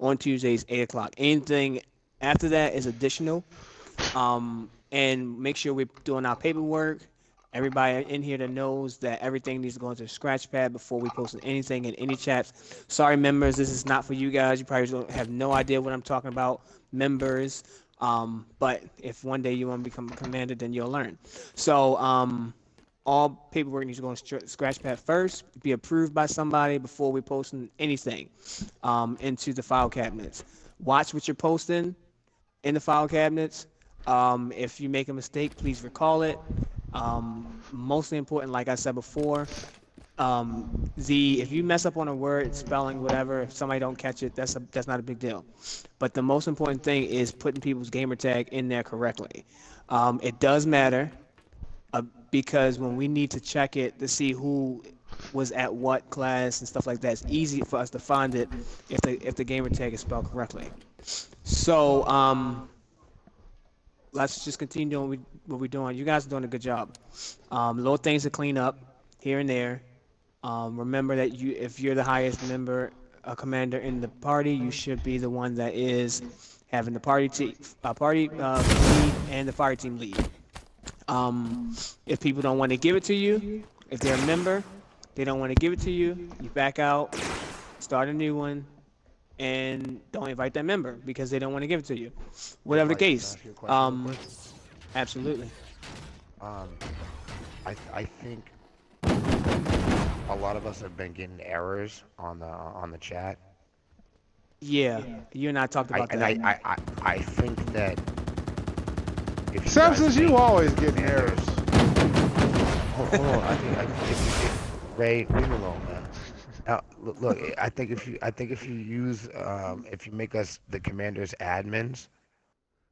on Tuesdays 8 o'clock. Anything after that is additional. And make sure we're doing our paperwork. Everybody in here that knows that everything needs to go into the scratch pad before we post anything in any chats. Sorry, members, this is not for you guys. You probably don't have no idea what I'm talking about, members. But if one day you want to become a commander, then you'll learn. So, all paperwork needs to go in scratch pad first, be approved by somebody before we post anything into the file cabinets. Watch what you're posting in the file cabinets. If you make a mistake, please recall it. Mostly important, like I said before, the if you mess up on a word, spelling, whatever, if somebody don't catch it, that's not a big deal. But the most important thing is putting people's gamer tag in there correctly. It does matter uh, because when we need to check it to see who was at what class and stuff like that, it's easy for us to find it if the gamer tag is spelled correctly. So let's just continue doing what we're doing. You guys are doing a good job. Little things to clean up here and there. Remember that if you're the highest member, commander in the party, you should be the one that is having the party lead and the fire team lead. Um, if people don't want to give it to you, if they're a member, they don't want to give it to you, you back out, start a new one, and don't invite that member because they don't want to give it to you. Hey, Whatever the Vice, can I case. ask you a question real Um, quick? Absolutely. Um, I think a lot of us have been getting errors on the chat. Yeah, you and I talked I about and that. I think that if you guys Sepsis, you make always getting errors. commanders, hold on, I think if Ray, leave me alone, man. Look, I think if you use if you make us the commanders admins,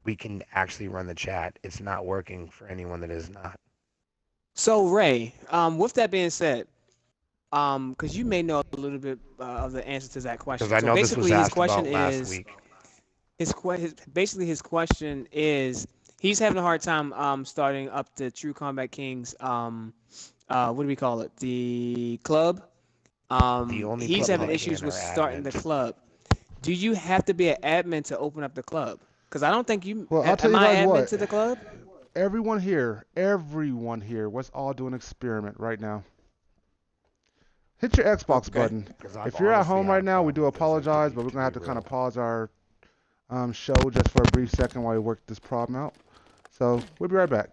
we can actually run the chat. It's not working for anyone that is not. So Ray, with that being said, because you may know a little bit of the answer to that Because question. I So know this was basically, his asked question about last is week. his question is he's having a hard time starting up the True Combat Kings what do we call it, the club. The only He's people having that issues can with are starting the admins. club. Do you have to be an admin to open up the club? Because I don't think you. Well, I'll tell Am you I guys admin what. to the club? Everyone here, let's all do an experiment right now. Hit your Xbox Okay. button. Because I've If you're at honestly home had right a now, we do problem with this, like, apologize, but we're to gonna have be to kind of real. pause our show just for a brief second while we work this problem out. So we'll be right back.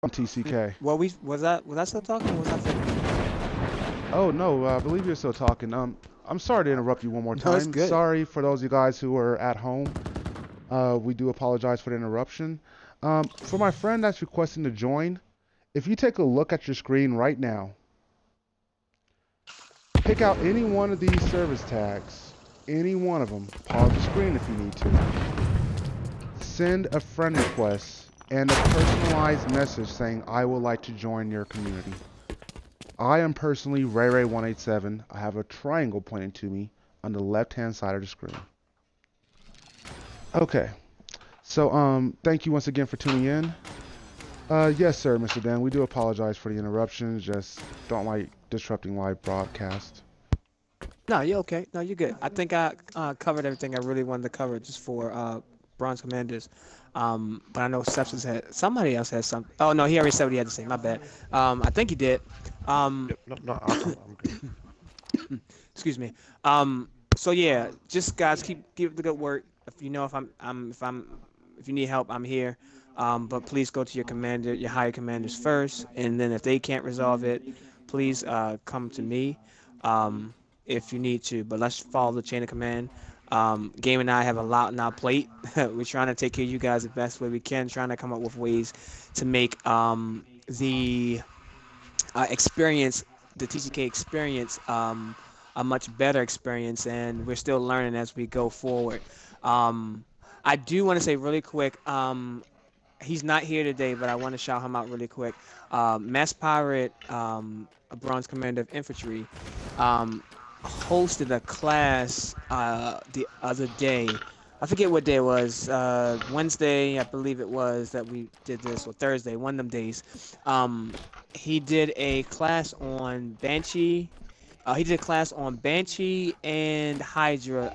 TCK. Well, we was I still talking? Or was I finished? Oh no, I believe you're still talking. I'm sorry to interrupt you one more No, it's time. good. Sorry for those of you guys who are at home. We do apologize for the interruption. For my friend that's requesting to join, if you take a look at your screen right now, pick out any one of these service tags, any one of them. Pause the screen if you need to. Send a friend request and a personalized message saying, I would like to join your community. I am personally RayRay187. I have a triangle pointing to me on the left-hand side of the screen. Okay, so thank you once again for tuning in. Yes, sir, Mr. Dan. We do apologize for the interruptions. Just don't like disrupting live broadcast. No, you're okay. No, you're good. I think I covered everything I really wanted to cover just for Bronze Commanders. But I know Sepsis had somebody else had something. Oh no, he already said what he had to say. My bad. I think he did. Um, Yep, no, no, I'm good. excuse me. So yeah, just guys keep up the good work. If you know if you need help, I'm here. But please go to your commander, your higher commanders first, and then if they can't resolve it, please come to me. Um, if you need to. But let's follow the chain of command. Game and I have a lot on our plate. We're trying to take care of you guys the best way we can, trying to come up with ways to make the experience, the TCK experience, a much better experience, and we're still learning as we go forward. Um, I do want to say really quick, he's not here today, but I want to shout him out really quick. Mass Pirate, a Bronze Commander of Infantry, um, hosted a class the other day. I forget what day it was. Wednesday, I believe it was that we did this, or Thursday, one of them days. Um, he did a class on Banshee. He did a class on Banshee and Hydra.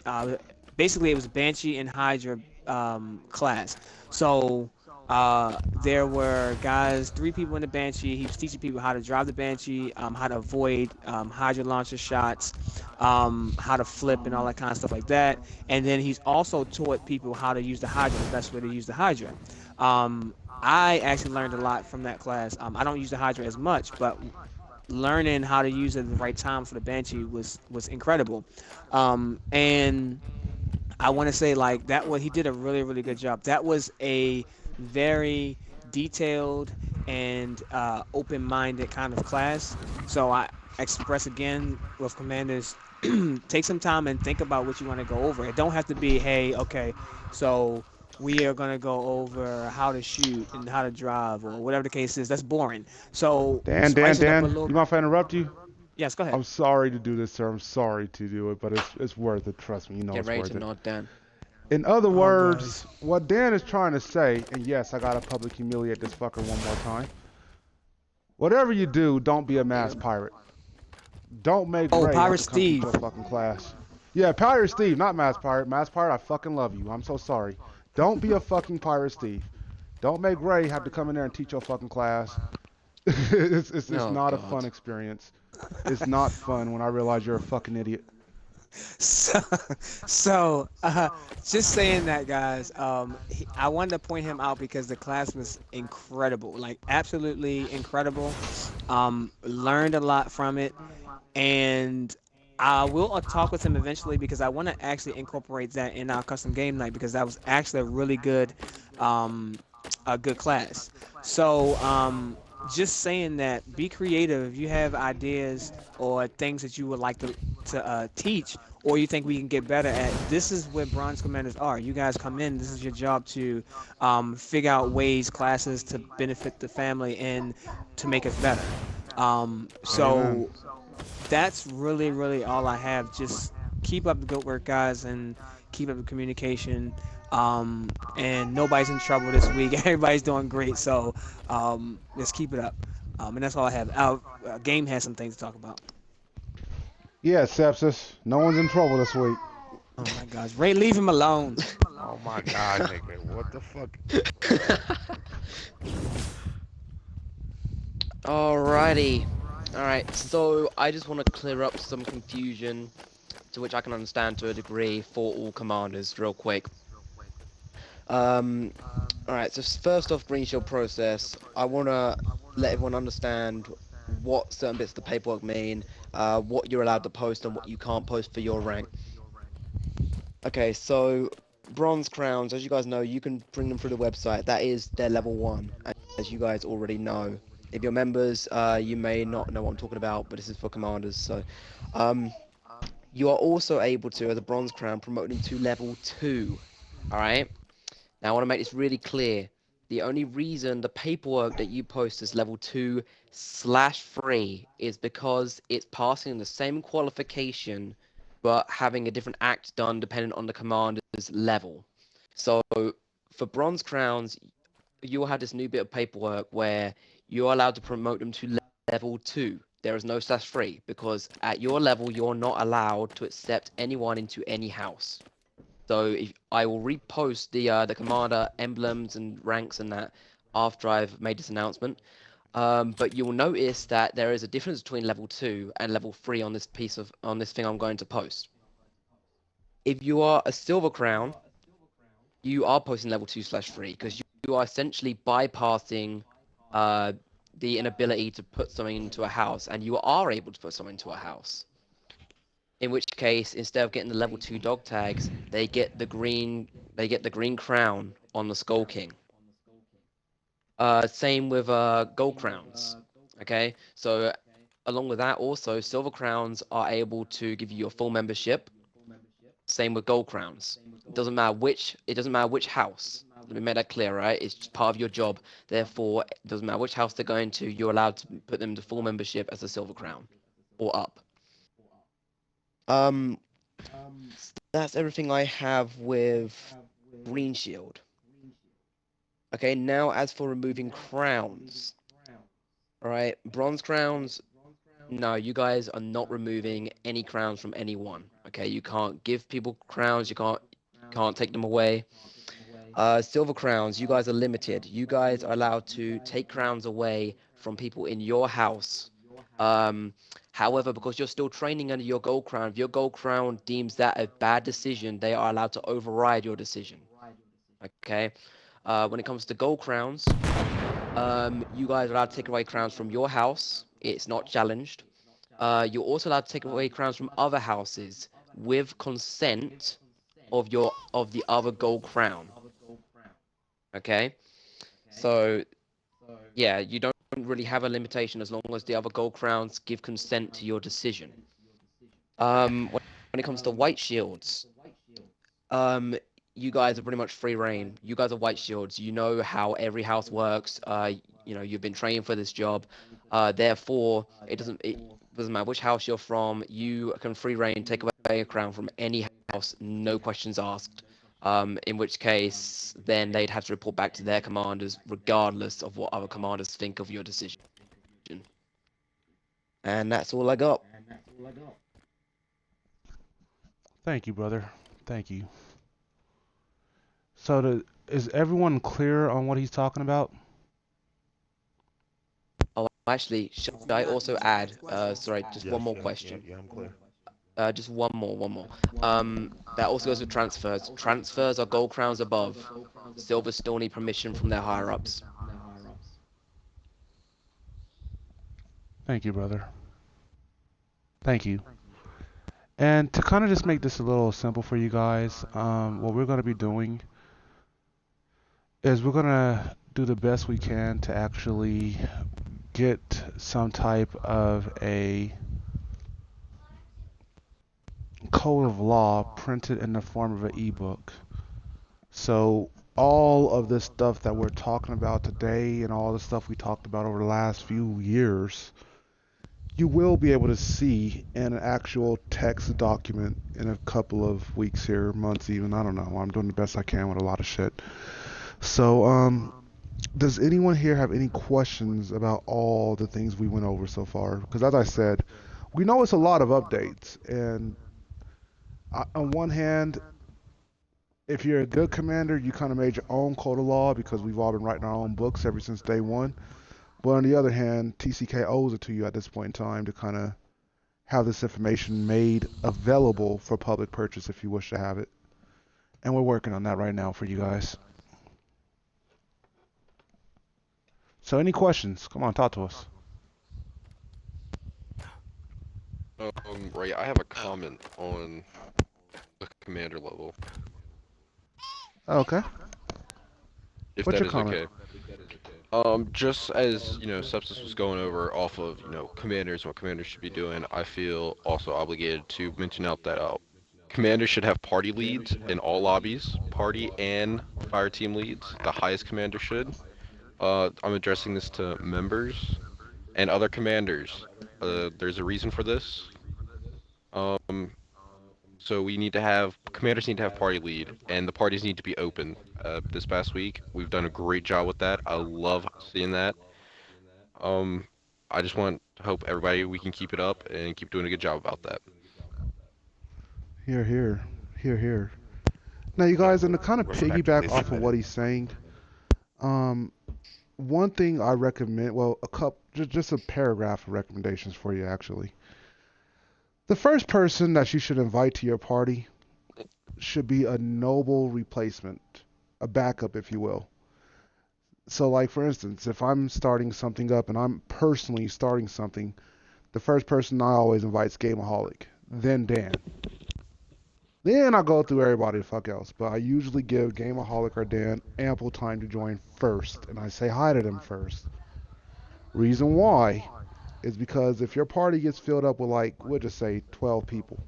Uh, Basically, it was Banshee and Hydra class. So there were guys, three people in the Banshee. He was teaching people how to drive the Banshee, how to avoid Hydra launcher shots, how to flip and all that kind of stuff like that. And then he's also taught people how to use the Hydra, the best way to use the Hydra. I actually learned a lot from that class. I don't use the Hydra as much, but learning how to use it at the right time for the Banshee was incredible. And I want to say like that was he did a really good job. That was a very detailed and open-minded kind of class. So I express again with commanders, take some time and think about what you want to go over. It don't have to be, hey, okay, so we are gonna go over how to shoot and how to drive or whatever the case is. That's boring. So Dan, Dan, spice it up a Dan, little. you mind if I interrupt you? Yes, go ahead. I'm sorry to do this, sir. I'm sorry to do it, but it's worth it. Trust me, you know Get it's ready worth to it. nod, Dan. In other Oh, guys. words, what Dan is trying to say, and yes, I gotta public humiliate this fucker one more time. Whatever you do, don't be a mass pirate. Don't make Oh, Ray have Pirate to come teach Steve. your fucking class. Yeah, Pirate Steve, not Mass Pirate. Mass Pirate, I fucking love you. I'm so sorry. Don't be a fucking Pirate Steve. Don't make Ray have to come in there and teach your fucking class. It's Oh not a fun God. experience. It's not fun when I realize you're a fucking idiot. So, so just saying that, guys. I wanted to point him out because the class was incredible, like absolutely incredible. Learned a lot from it, and I will talk with him eventually because I want to actually incorporate that in our custom game night because that was actually um, a good class. So, just saying that, be creative. If you have ideas or things that you would like to teach, or you think we can get better at, this is where Bronze Commanders are. You guys come in. This is your job to figure out ways, classes to benefit the family and to make us better. Amen. So that's really all I have. Just keep up the good work, guys, and keep up the communication. And nobody's in trouble this week. Everybody's doing great. So just keep it up. And that's all I have. Our game has some things to talk about. Yeah, sepsis. No one's in trouble this week. Oh my gosh, Ray, leave him alone. Oh my God, nigga, what the fuck? Alrighty. Alright, so I just want to clear up some confusion, to which I can understand to a degree, for all commanders, real quick. Um, all right. So first off, Green Shield process. I wanna let everyone understand what certain bits of the paperwork mean, what you're allowed to post and what you can't post for your rank. Okay, so bronze crowns, as you guys know, you can bring them through the website. That is their level one, as you guys already know. If you're members, you may not know what I'm talking about, but this is for commanders. So, um, you are also able to, as a bronze crown, promote them to level two. All right. Now, I want to make this really clear. The only reason the paperwork that you post is level 2/3 is because it's passing the same qualification, but having a different act done depending on the commander's level. So, for bronze crowns, you'll have this new bit of paperwork where you're allowed to promote them to level 2. There is no /3 because at your level, you're not allowed to accept anyone into any house. So if I will repost the commander emblems and ranks and that after I've made this announcement. But you'll notice that there is a difference between level 2 and level 3 on this thing I'm going to post. If you are a silver crown, you are posting level 2/3 because you are essentially bypassing uh, the inability to put something into a house, and you are able to put something into a house. In which case, instead of getting the level 2 dog tags, they get the green crown on the Skull King. Same with gold crowns. Okay, so along with that, also silver crowns are able to give you your full membership. Same with gold crowns. It doesn't matter which house. Let me make that clear, right? It's just part of your job. Therefore, it doesn't matter which house they're going to. You're allowed to put them to full membership as a silver crown or up. Um, that's everything I have with Green Shield. Okay, now as for removing crowns, all right, bronze crowns, no, you guys are not removing any crowns from anyone. Okay, you can't give people crowns, you can't take them away. Silver crowns, you guys are limited. You guys are allowed to take crowns away from people in your house. Um, However, because you're still training under your gold crown, if your gold crown deems that a bad decision, they are allowed to override your decision. Okay. When it comes to gold crowns, you guys are allowed to take away crowns from your house. It's not challenged. You're also allowed to take away crowns from other houses with consent of the other gold crown. Okay. So yeah, you don't really have a limitation as long as the other gold crowns give consent to your decision. When it comes to white shields, um, you guys are pretty much free reign. You guys are white shields. You know how every house works. You've been trained for this job. Therefore, it doesn't matter which house you're from. You can free reign, take away a crown from any house, no questions asked. In which case, then they'd have to report back to their commanders, regardless of what other commanders think of your decision. And that's all I got. Thank you, brother. Thank you. So is everyone clear on what he's talking about? Oh, actually, should If I not, also just add? ask questions. Sorry, just Yes, one more yes, yeah, question. yeah, I'm clear. Just one more. That also goes with transfers. Transfers are gold crowns above. Silver still need permission from their higher ups. Thank you, brother. Thank you. And to kind of just make this a little simple for you guys, what we're going to be doing is we're going to do the best we can to actually get some type of a code of law printed in the form of an ebook. So all of this stuff that we're talking about today and all the stuff we talked about over the last few years, you will be able to see in an actual text document in a couple of weeks here, months even. I don't know. I'm doing the best I can with a lot of shit. So, does anyone here have any questions about all the things we went over so far? Because as I said, we know it's a lot of updates, and on one hand, if you're a good commander, you kind of made your own code of law because we've all been writing our own books ever since day one. But on the other hand, TCK owes it to you at this point in time to kind of have this information made available for public purchase if you wish to have it. And we're working on that right now for you guys. So, any questions? Come on, talk to us. Right, I have a comment on the commander level, Okay. if What's that your is comment? okay. Just as, Sepsis was going over off of, commanders and what commanders should be doing, I feel also obligated to mention out that commanders should have party leads in all lobbies, party and fire team leads. The highest commander should. I'm addressing this to members and other commanders. There's a reason for this. Um, So we need to have commanders need to have party lead, and the parties need to be open. This past week, we've done a great job with that. I love seeing that. Um, I just want to hope everybody we can keep it up and keep doing a good job about that. Here, here. Here, here. Now, you Yeah, guys, and to kind of respectfully piggyback off of what submitted. he's saying, um, one thing I recommend, well, just a paragraph of recommendations for you, actually. The first person that you should invite to your party should be a noble replacement, a backup, if you will. So, like, for instance, if I'm starting something up and I'm personally starting something, the first person I always invite is Gameaholic, then Dan. Then I go through everybody the fuck else, but I usually give Gameaholic or Dan ample time to join first, and I say hi to them first. Reason why is because if your party gets filled up with, like, we'll just say 12 people,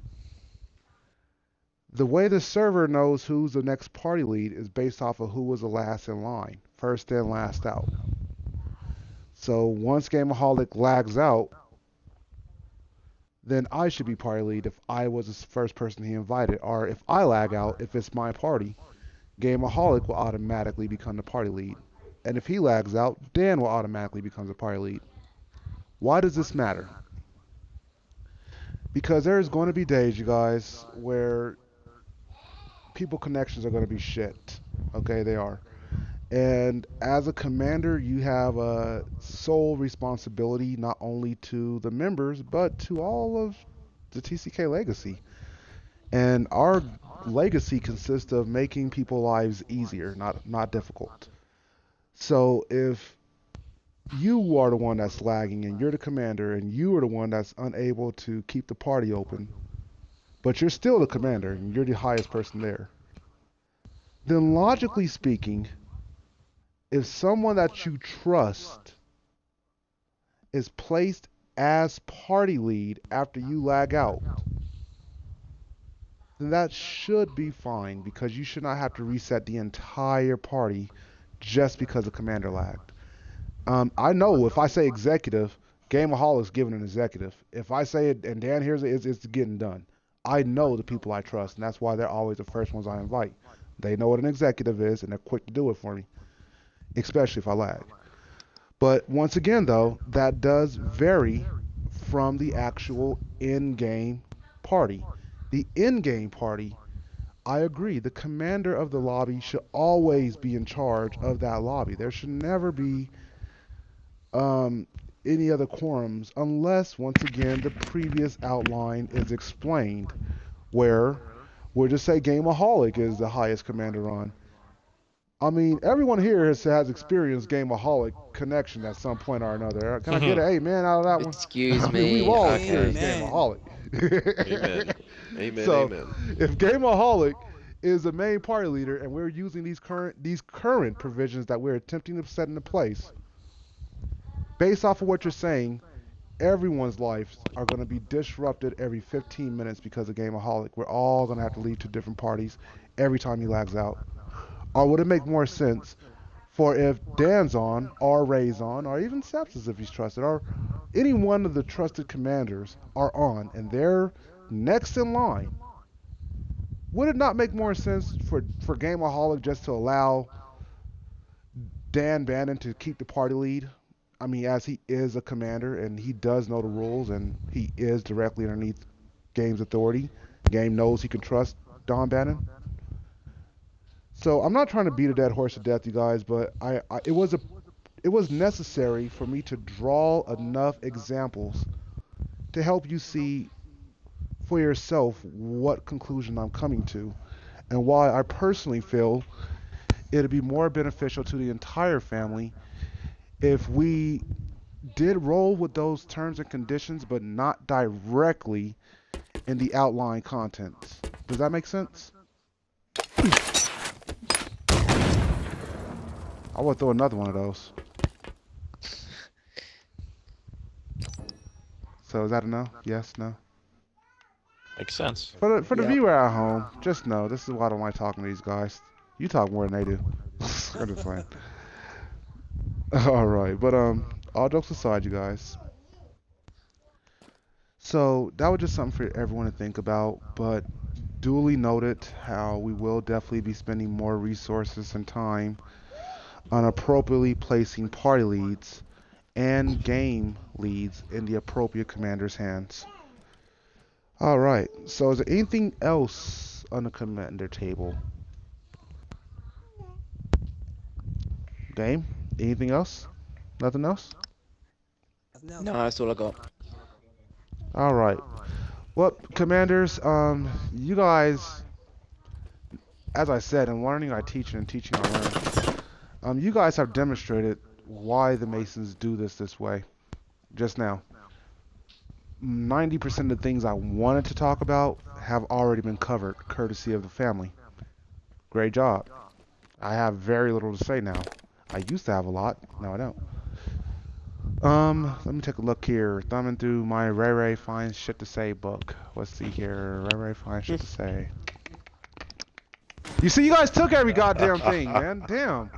the way the server knows who's the next party lead is based off of who was the last in line, first in, last out. So once Gameaholic lags out, then I should be party lead if I was the first person he invited. Or if I lag out, if it's my party, Gameaholic will automatically become the party lead. And if he lags out, Dan will automatically become the party lead. Why does this matter? Because there's going to be days, you guys, where people connections are going to be shit. Okay, they are. And as a commander, you have a sole responsibility not only to the members, but to all of the TCK legacy. And our legacy consists of making people's lives easier, not difficult. So if you are the one that's lagging and you're the commander and you are the one that's unable to keep the party open, but you're still the commander and you're the highest person there, then logically speaking, if someone that you trust is placed as party lead after you lag out, then that should be fine because you should not have to reset the entire party just because the commander lagged. I know if I say executive, Gameaholic is giving an executive. If I say it and Dan hears it, it's getting done. I know the people I trust, and that's why they're always the first ones I invite. They know what an executive is, and they're quick to do it for me, especially if I lag. But once again, though, that does vary from the actual in-game party. The in-game party, I agree, the commander of the lobby should always be in charge of that lobby. There should never be um, any other quorums unless, once again, the previous outline is explained, where we'll just say Gameaholic is the highest commander on. I mean, everyone here has experienced Gameaholic connection at some point or another. Can I get an amen out of that one? Excuse I mean, we've me. all Okay. experienced Amen. Gameaholic. Amen. Amen. So, Amen. if Gameaholic is the main party leader and we're using these current provisions that we're attempting to set into place, based off of what you're saying, everyone's lives are going to be disrupted every 15 minutes because of Gameaholic. We're all going to have to leave to different parties every time he lags out. Or would it make more sense for if Dan's on, or Ray's on, or even Sepsis if he's trusted, or any one of the trusted commanders are on and they're next in line? Would it not make more sense for Gameaholic just to allow Dan Bannon to keep the party lead? I mean, as he is a commander and he does know the rules and he is directly underneath Game's authority. Game knows he can trust Don Bannon. So I'm not trying to beat a dead horse to death, you guys, but it was necessary for me to draw enough examples to help you see for yourself what conclusion I'm coming to and why I personally feel it'd be more beneficial to the entire family if we did roll with those terms and conditions, but not directly in the outline contents. Does that make sense? I will throw another one of those. So is that a no? Yes, no. Makes sense. For the Yep. viewer at home, just know this is why I don't like talking to these guys. You talk more than they do. I'm just playing. All right, but all jokes aside, you guys. So that was just something for everyone to think about. But duly noted how we will definitely be spending more resources and time on appropriately placing party leads and game leads in the appropriate commander's hands. All right. So is there anything else on the commander table? Game? Anything else? Nothing else? Nothing No, else. that's all I got. All right. Well, commanders, you guys, as I said, in learning I teach and in teaching I learn. You guys have demonstrated why the Masons do this way just now. 90% of the things I wanted to talk about have already been covered, courtesy of the family. Great job. I have very little to say now. I used to have a lot. Now I don't. Let me take a look here. Thumbing through my Ray Ray Finds Shit to Say book. Let's see here. Ray Ray Finds Shit to Say. You see, you guys took every goddamn thing, man. Damn.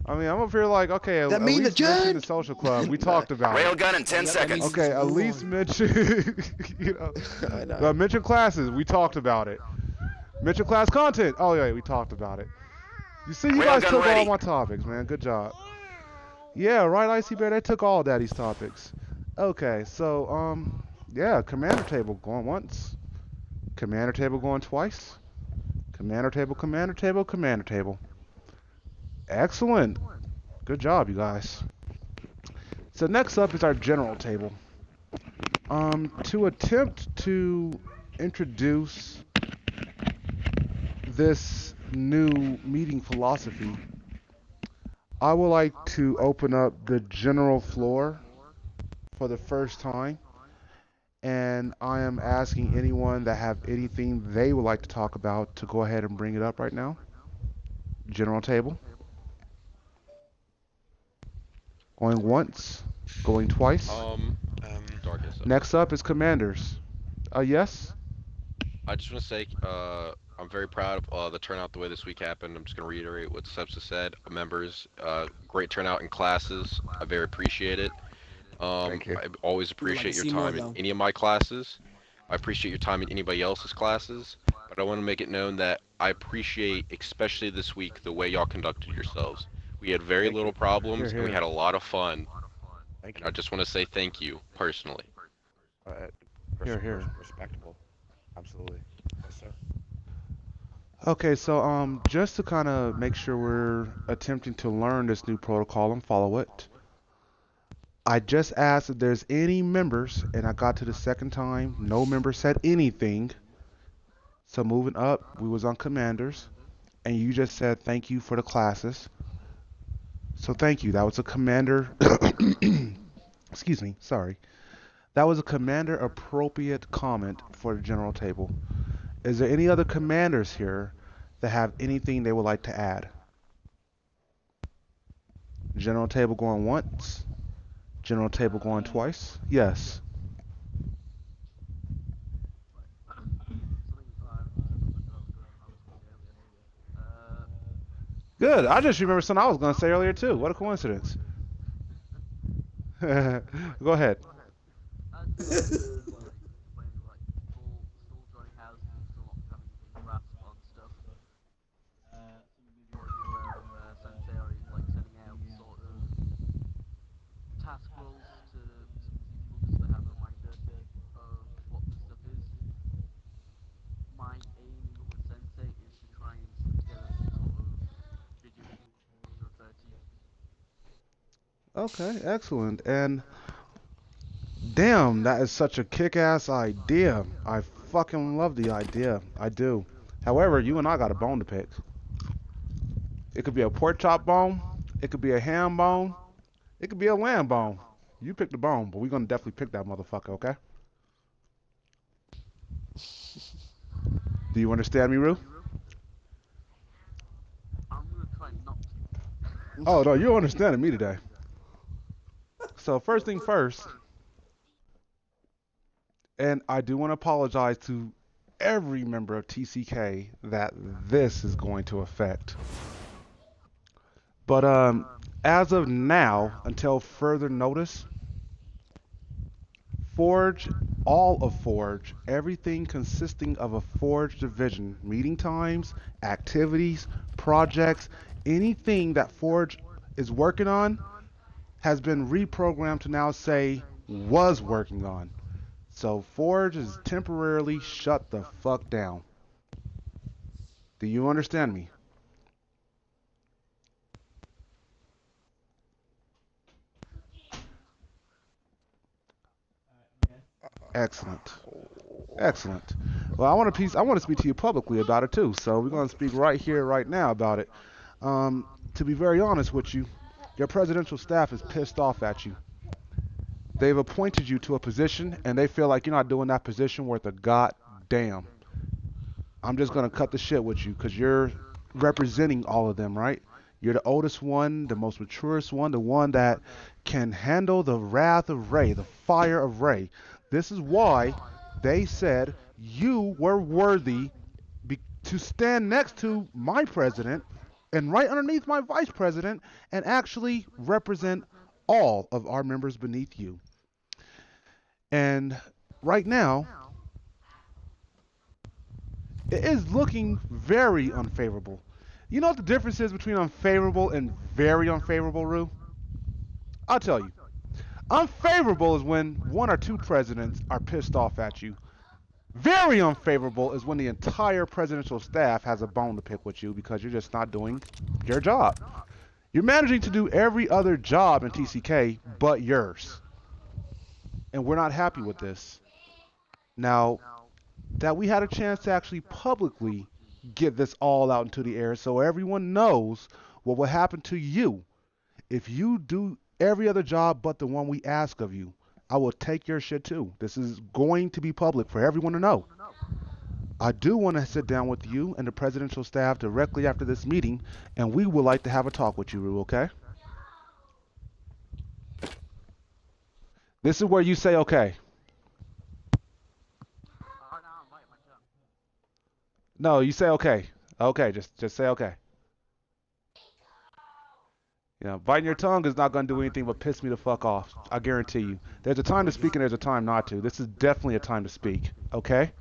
I mean, I'm up here like, okay, at That mean least mention the adjourned? social club. We No, talked about it. Railgun in 10 Yep, that means seconds. we Okay, should at move least on. mention, you know, I know. mention classes. We talked about it. Mention class content. Oh yeah, we talked about it. You see, you guys Railgun took all ready. my topics, man. Good job. Yeah, right, Icy Bear. They took all Daddy's topics. Okay, so yeah, commander table going once, commander table going twice, commander table, commander table, commander table. Excellent. Good job, you guys. So next up is our general table. To attempt to introduce this new meeting philosophy, I would like to open up the general floor for the first time, and I am asking anyone that have anything they would like to talk about to go ahead and bring it up right now. General table. Going once, going twice. Darkness. Next up is commanders. Yes? I just want to say, I'm very proud of the turnout the way this week happened. I'm just going to reiterate what Subs has said. Members, great turnout in classes. I very appreciate it. Thank you. I always We would like to appreciate your see more time in though. any of my classes. I appreciate your time in anybody else's classes. But I want to make it known that I appreciate, especially this week, the way y'all conducted yourselves. We had very Thank little you. Here, problems and we here. had a lot of fun. Thank And I you. just want to say thank you personally. Uh, Here, here. respectable. Absolutely. Yes, sir. Okay, so just to kind of make sure we're attempting to learn this new protocol and follow it, I just asked if there's any members, and I got to the second time, no member said anything. So moving up, we was on commanders, and you just said thank you for the classes. So thank you. That was a commander. Excuse me. Sorry. That was a commander appropriate comment for the general table. Is there any other commanders here that have anything they would like to add? General table going once. General table going twice. Yes. Good. I just remember something I was going to say earlier too. What a coincidence. Go ahead. Okay, excellent. And damn, that is such a kick-ass idea. I fucking love the idea. I do. However, you and I got a bone to pick. It could be a pork chop bone. It could be a ham bone. It could be a lamb bone. You pick the bone, but we're gonna definitely pick that motherfucker, okay? Do you understand me, Rue? Oh no, you're understanding me today. So first thing first, and I do want to apologize to every member of TCK that this is going to affect. But as of now, until further notice, Forge, all of Forge, everything consisting of a Forge division, meeting times, activities, projects, anything that Forge is working on has been reprogrammed to now say was working on. So Forge is temporarily shut the fuck down. Do you understand me? Excellent. Excellent. Well, I want to speak to you publicly about it too. So we're going to speak right here, right now about it. To be very honest with you, your presidential staff is pissed off at you. They've appointed you to a position, and they feel like you're not doing that position worth a goddamn. I'm just gonna cut the shit with you because you're representing all of them, right? You're the oldest one, the most maturest one, the one that can handle the wrath of Ray, the fire of Ray. This is why they said you were worthy to stand next to my president and right underneath my vice president and actually represent all of our members beneath you. And right now, it is looking very unfavorable. You know what the difference is between unfavorable and very unfavorable, Rue? I'll tell you. Unfavorable is when one or two presidents are pissed off at you. Very unfavorable is when the entire presidential staff has a bone to pick with you because you're just not doing your job. You're managing to do every other job in TCK but yours. And we're not happy with this. Now, that we had a chance to actually publicly get this all out into the air so everyone knows what will happen to you if you do every other job but the one we ask of you. I will take your shit too. This is going to be public for everyone to know. I do want to sit down with you and the presidential staff directly after this meeting, and we would like to have a talk with you, Rue, okay? This is where you say okay. No, you say okay. Okay, just say okay. You know, biting your tongue is not going to do anything but piss me the fuck off. I guarantee you. There's a time to speak and there's a time not to. This is definitely a time to speak. Okay?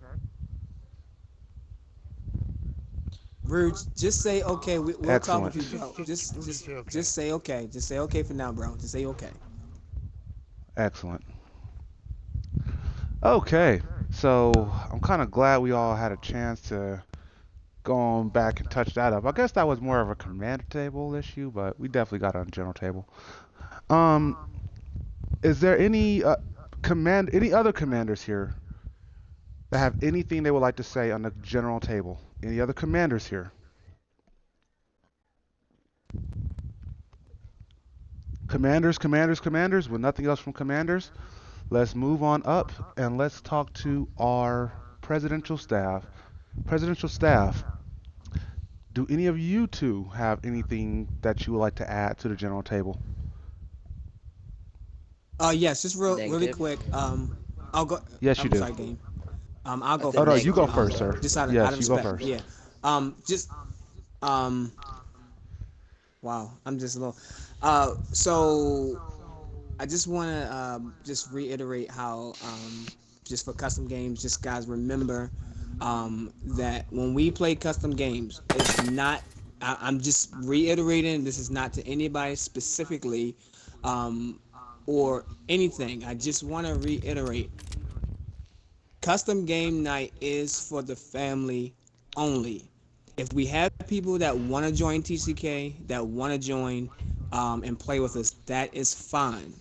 Rude, just say okay. We'll talk with Excellent. you, bro. Just, Just just, say okay. just say okay. Just say okay for now, bro. Just say okay. Excellent. Okay. So I'm kind of glad we all had a chance to go on back and touch that up. I guess that was more of a commander table issue, but we definitely got it on general table. Um, is there any other commanders here that have anything they would like to say on the general table? Any other commanders here? Commanders, with nothing else from commanders. Let's move on up and let's talk to our presidential staff. Presidential staff, do any of you two have anything that you would like to add to the general table? Yes, just really Negative. quick. I'll go. Yes, you I'm do. sorry, game. I'll I go Oh said no, first. you go negative, first, so sir. Just out of Yes, you go respect. first. Yeah. Just um. Wow, I'm just a little. So I just want to just reiterate how just for custom games, just guys remember that when we play custom games, it's not. I'm just reiterating. This is not to anybody specifically, um, or anything. I just want to reiterate. Custom game night is for the family only. If we have people that want to join TCK, that want to join and play with us, that is fine.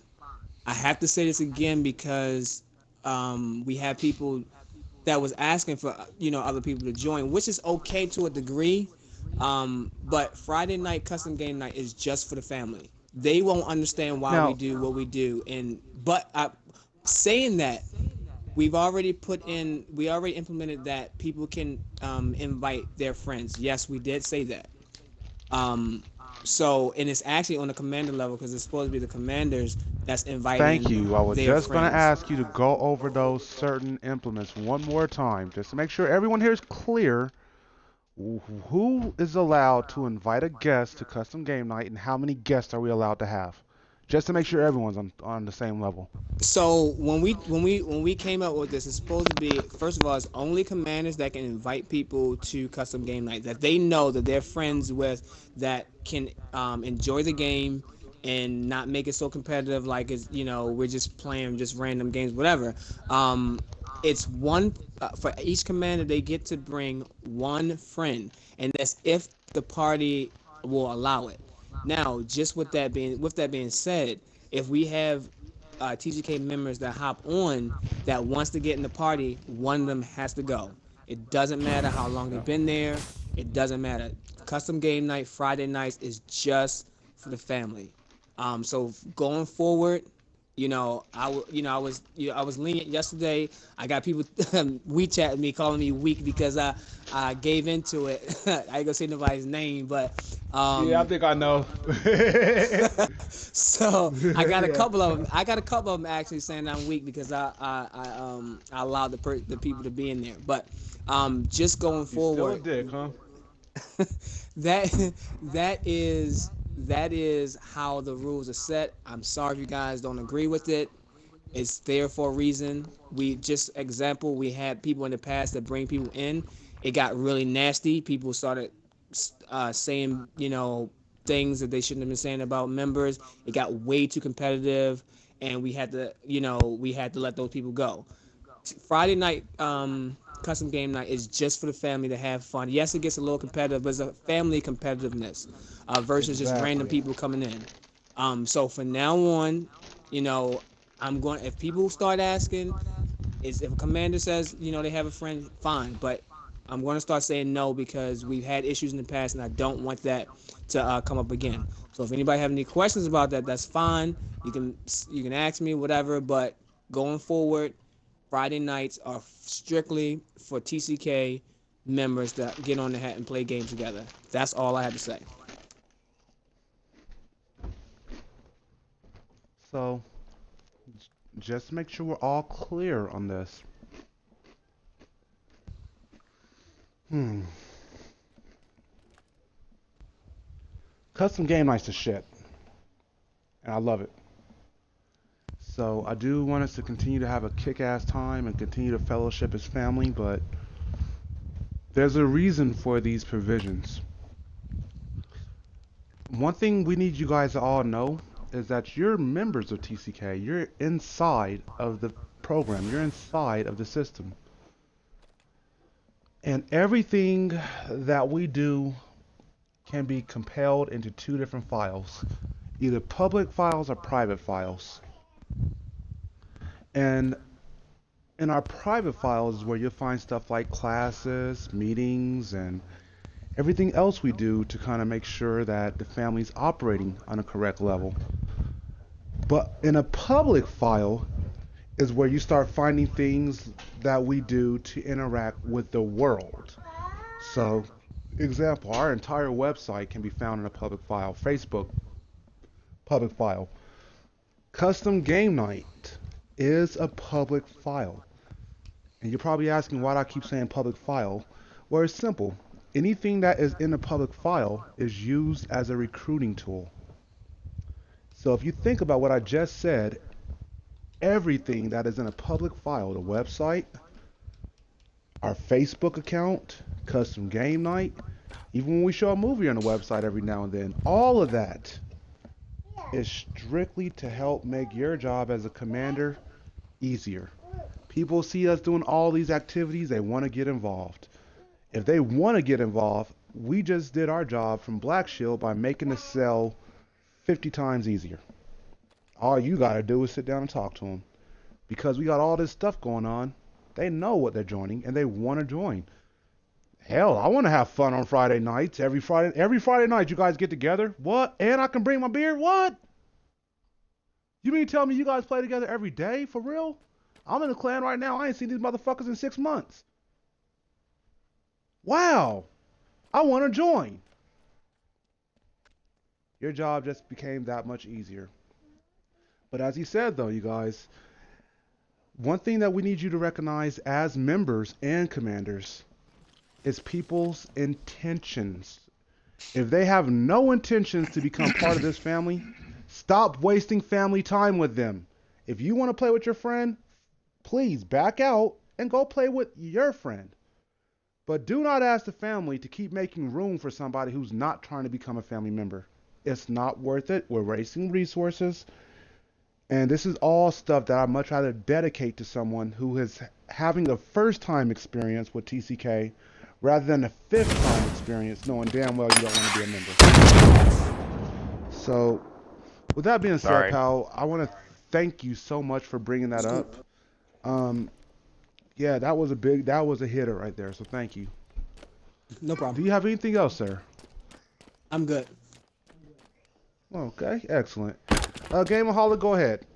I have to say this again because we have people that was asking for other people to join, which is okay to a degree. But Friday night custom game night is just for the family. they won't understand why we Now, do what we do. And but saying that, we already implemented that people can invite their friends. Yes, we did say that. Um, so, and it's actually on the commander level because it's supposed to be the commanders that's thank inviting you. I was their just going to friends. ask you to go over those certain implements one more time, just to make sure everyone here is clear. Who is allowed to invite a guest to custom game night, and how many guests are we allowed to have? Just to make sure everyone's on the same level. So when we came up with this, it's supposed to be, first of all, it's only commanders that can invite people to custom game night that they know that they're friends with, that can enjoy the game and not make it so competitive, like it's, we're just playing just random games, whatever. It's one for each commander. They get to bring one friend, and that's if the party will allow it. Now, just with that being said, if we have TGK members that hop on that wants to get in the party, one of them has to go. It doesn't matter how long they've been there. It doesn't matter. Custom game night Friday nights is just for the family. So going forward, I was lenient yesterday. I got people WeChat me calling me weak because I gave into it. I ain't gonna say nobody's name, but Yeah, I think I know. so I got a Yeah. couple of them. I got a couple of them actually saying I'm weak because I allowed the people to be in there. But just going You still a forward, dick, huh? that that is how the rules are set. I'm sorry if you guys don't agree with it. It's there for a reason. We just example, we had people in the past that bring people in. It got really nasty. People started saying, things that they shouldn't have been saying about members. It got way too competitive, and we had to let those people go. Friday night custom game night is just for the family to have fun. Yes, it gets a little competitive, but it's a family competitiveness versus just random Exactly. people coming in. So from now on, you know, I'm going. If people start asking, is if a commander says they have a friend, fine. But I'm going to start saying no because we've had issues in the past, and I don't want that to come up again. So if anybody have any questions about that, that's fine. You can ask me whatever. But going forward, Friday nights are strictly for TCK members that get on the hat and play games together. That's all I have to say. So, just make sure we're all clear on this. Hmm. Custom game night's the shit, and I love it. So I do want us to continue to have a kick-ass time and continue to fellowship as family, but there's a reason for these provisions. One thing we need you guys to all know is that you're members of TCK. You're inside of the program. You're inside of the system. And everything that we do can be compiled into two different files, either public files or private files. And in our private files is where you'll find stuff like classes, meetings, and everything else we do to kind of make sure that the family's operating on a correct level. But in a public file is where you start finding things that we do to interact with the world. So, example, our entire website can be found in a public file. Facebook, public file. Custom Game Night is a public file. And you're probably asking why do I keep saying public file? Well, it's simple. Anything that is in a public file is used as a recruiting tool. So if you think about what I just said, everything that is in a public file, the website, our Facebook account, custom game night, even when we show a movie on the website every now and then, all of that is strictly to help make your job as a commander easier. People see us doing all these activities, they want to get involved. If they want to get involved, we just did our job from Black Shield by making the sell 50 times easier. All you got to do is sit down and talk to them. Because we got all this stuff going on, they know what they're joining and they want to join. Hell, I want to have fun on Friday nights. Every Friday night you guys get together. What? And I can bring my beer? What? You mean tell me you guys play together every day for real? I'm in a clan right now. I ain't seen these motherfuckers in 6 months. Wow. I want to join. Your job just became that much easier. But as he said, though, you guys, one thing that we need you to recognize as members and commanders is people's intentions. If they have no intentions to become part of this family, stop wasting family time with them. If you want to play with your friend, please back out and go play with your friend. But do not ask the family to keep making room for somebody who's not trying to become a family member. It's not worth it. We're wasting resources. And this is all stuff that I'd much rather dedicate to someone who is having a first time experience with TCK rather than a fifth time experience knowing damn well you don't want to be a member. So, with that being said, Sorry. pal, I want to thank you so much for bringing that up. Yeah, that was a hitter right there. So thank you. No problem. Do you have anything else, sir? I'm good. Okay, excellent. Gameaholic, go ahead.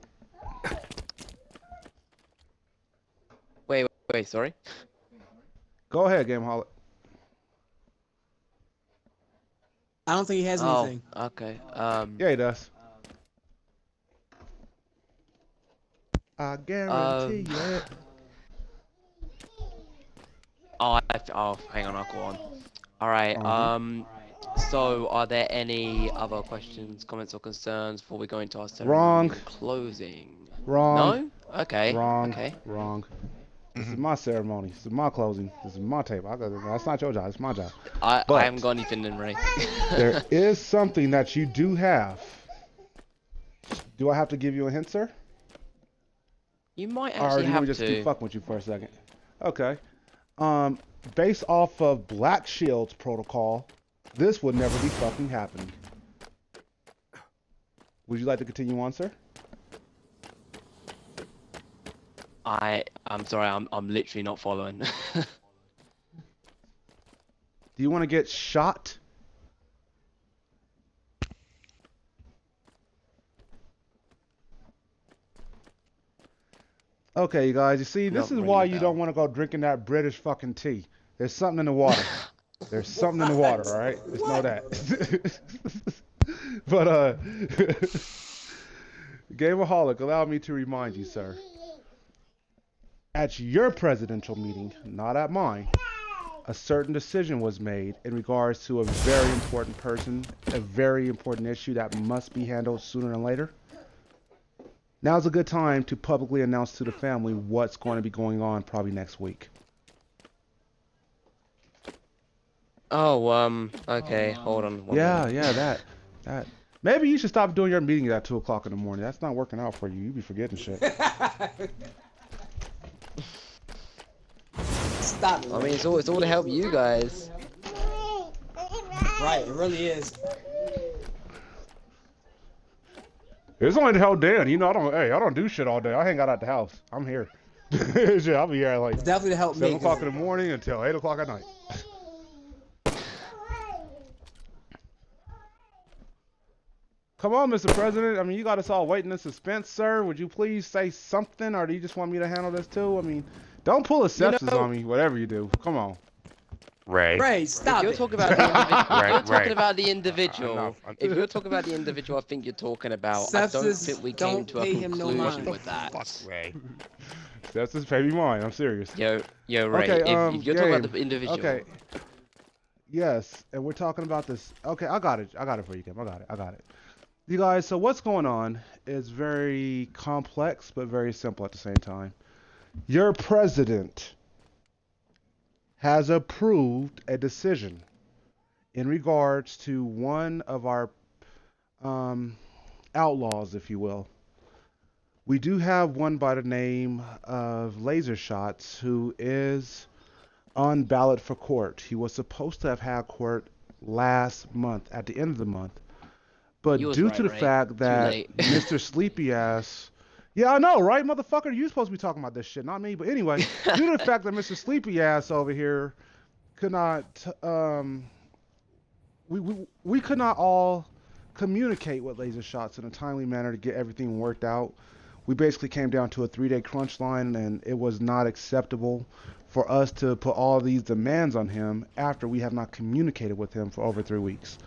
Wait, sorry. Go ahead, Gameaholic. I don't think he has anything. Okay. Yeah, he does. I guarantee it. Hang on, I'll go on. All right. So are there any other questions, comments, or concerns before we go into our ceremony Wrong. closing? Wrong. No? Okay. Wrong. Okay. Wrong. This is my ceremony. This is my closing. This is my table. That's not your job. It's my job. I But haven't got anything in, Ray. there is something that you do have. Do I have to give you a hint, sir? You might Or actually do you want have me to just keep to. fucking with you for a second? Okay. Based off of Black Shield's protocol, this would never be fucking happening. Would you like to continue on, sir? I'm sorry, I'm literally not following. Do you want to get shot? Okay, you guys, you see, this Not is ringing why a you bell. don't want to go drinking that British fucking tea. There's something in the water. There's something in the water, all right? Just know that. But, Gameaholic, allow me to remind you, sir. At your presidential meeting, not at mine, a certain decision was made in regards to a very important person, a very important issue that must be handled sooner than later. Now's a good time to publicly announce to the family what's going to be going on probably next week. Okay, hold on one Yeah, moment. yeah, that. Maybe you should stop doing your meetings at 2 o'clock in the morning. That's not working out for you. You be forgetting shit. Stop it. I mean, it's all to help you guys. Right, it really is. It's only to help Dan. You know, I don't do shit all day. I hang out at the house. I'm here. Shit, I'll be here at like It's definitely to help 7 me. o'clock in the morning until 8 o'clock at night. Come on, Mr. President. I mean, you got us all waiting in suspense, sir. Would you please say something, or do you just want me to handle this too? I mean, don't pull a sepsis on me, whatever you do. Come on. Ray, If stop you're it. talking about the individual, Right, if you're talking right. about the individual, Enough. if you're talking about the individual, I think you're talking about. I don't Sepsis, think we came don't to a pay him no conclusion mind. with that. Fuck, Ray. Sepsis, pay me mine. I'm serious. Yo, Ray. Okay, If you're talking about game. the individual, Okay. Yes, and we're talking about this. Okay, I got it. I got it for you, Kim. I got it. You guys, so what's going on is very complex, but very simple at the same time. Your president has approved a decision in regards to one of our outlaws, if you will. We do have one by the name of Laser Shots who is on ballot for court. He was supposed to have had court last month, at the end of the month. But you was due right, to the Ray. fact Too that late. Mr. Sleepy Ass, yeah, I know, right, motherfucker? You supposed to be talking about this shit, not me. But anyway, due to the fact that Mr. Sleepy Ass over here could not, we could not all communicate with laser shots in a timely manner to get everything worked out. We basically came down to a 3-day crunch line, and it was not acceptable for us to put all these demands on him after we have not communicated with him for over 3 weeks.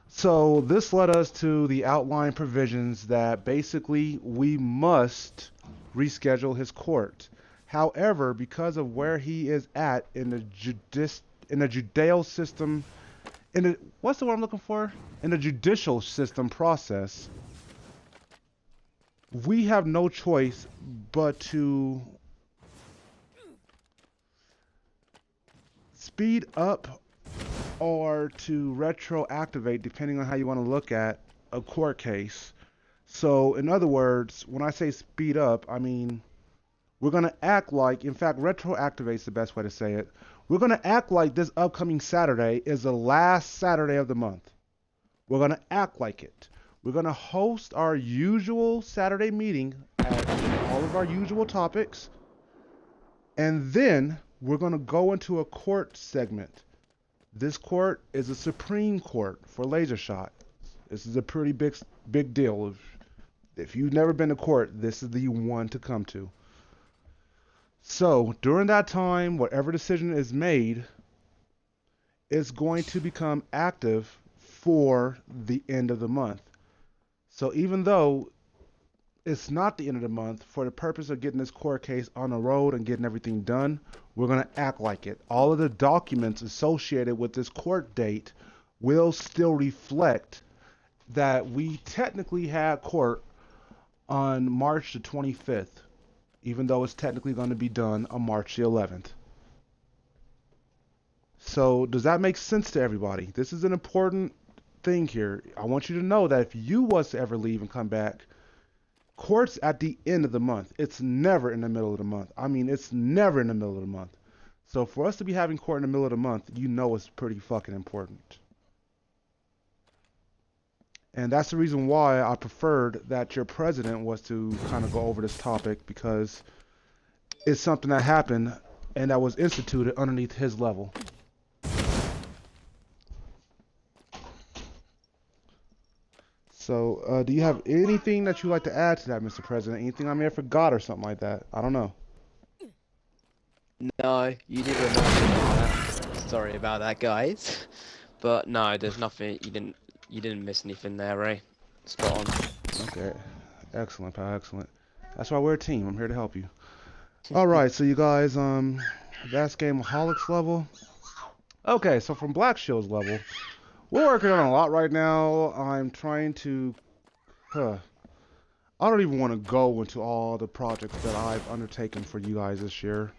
So this led us to the outline provisions that basically we must reschedule his court. However, because of where he is at in the judicial system, what's the word I'm looking for? In the judicial system process, we have no choice but to speed up or to retroactivate, depending on how you want to look at a court case. So, in other words, when I say speed up, I mean we're going to act like, in fact, retroactivate is the best way to say it. We're going to act like this upcoming Saturday is the last Saturday of the month. We're going to act like it. We're going to host our usual Saturday meeting at all of our usual topics. And then we're going to go into a court segment. This court is a Supreme Court for laser shot. This is a pretty big deal. If you've never been to court, this is the one to come to. So during that time, whatever decision is made is going to become active for the end of the month. So even though it's not the end of the month, for the purpose of getting this court case on the road and getting everything done, we're going to act like it. All of the documents associated with this court date will still reflect that we technically had court on March the 25th, even though it's technically going to be done on March the 11th. So does that make sense to everybody? This is an important thing here. I want you to know that if you was to ever leave and come back, court's at the end of the month. It's never in the middle of the month. I mean, it's never in the middle of the month. So for us to be having court in the middle of the month, you know it's pretty fucking important. And that's the reason why I preferred that your president was to kind of go over this topic, because it's something that happened and that was instituted underneath his level. So, do you have anything that you'd like to add to that, Mr. President? Anything I may have forgot or something like that? I don't know. No, you did remind me of that. Sorry about that, guys. But no, there's nothing. You didn't miss anything there, Ray. Spot on. Okay, excellent, pal, excellent. That's why we're a team. I'm here to help you. All right, so you guys, that's Gameaholics level. Okay, so from Black Shield's level, we're working on a lot right now. I'm trying to, I don't even want to go into all the projects that I've undertaken for you guys this year,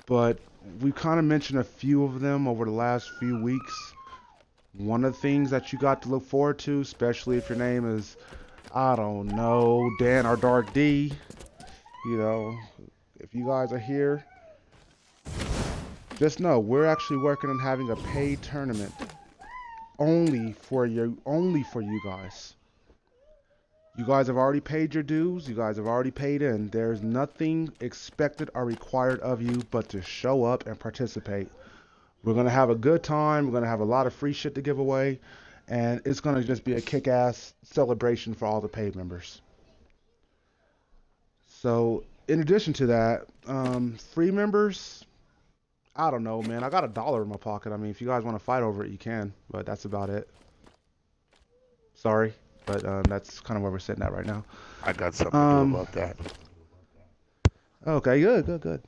but we kind of mentioned a few of them over the last few weeks. One of the things that you got to look forward to, especially if your name is, I don't know, Dan or Dark D, you know, if you guys are here, just know we're actually working on having a paid tournament only for you guys. You guys have already paid your dues. You guys have already paid in. There's nothing expected or required of you but to show up and participate. We're going to have a good time. We're going to have a lot of free shit to give away. And it's going to just be a kick-ass celebration for all the paid members. So, in addition to that, free members, I don't know, man. I got $1 in my pocket. I mean, if you guys want to fight over it, you can. But that's about it. Sorry. But that's kind of where we're sitting at right now. I got something to do about that. Okay, good.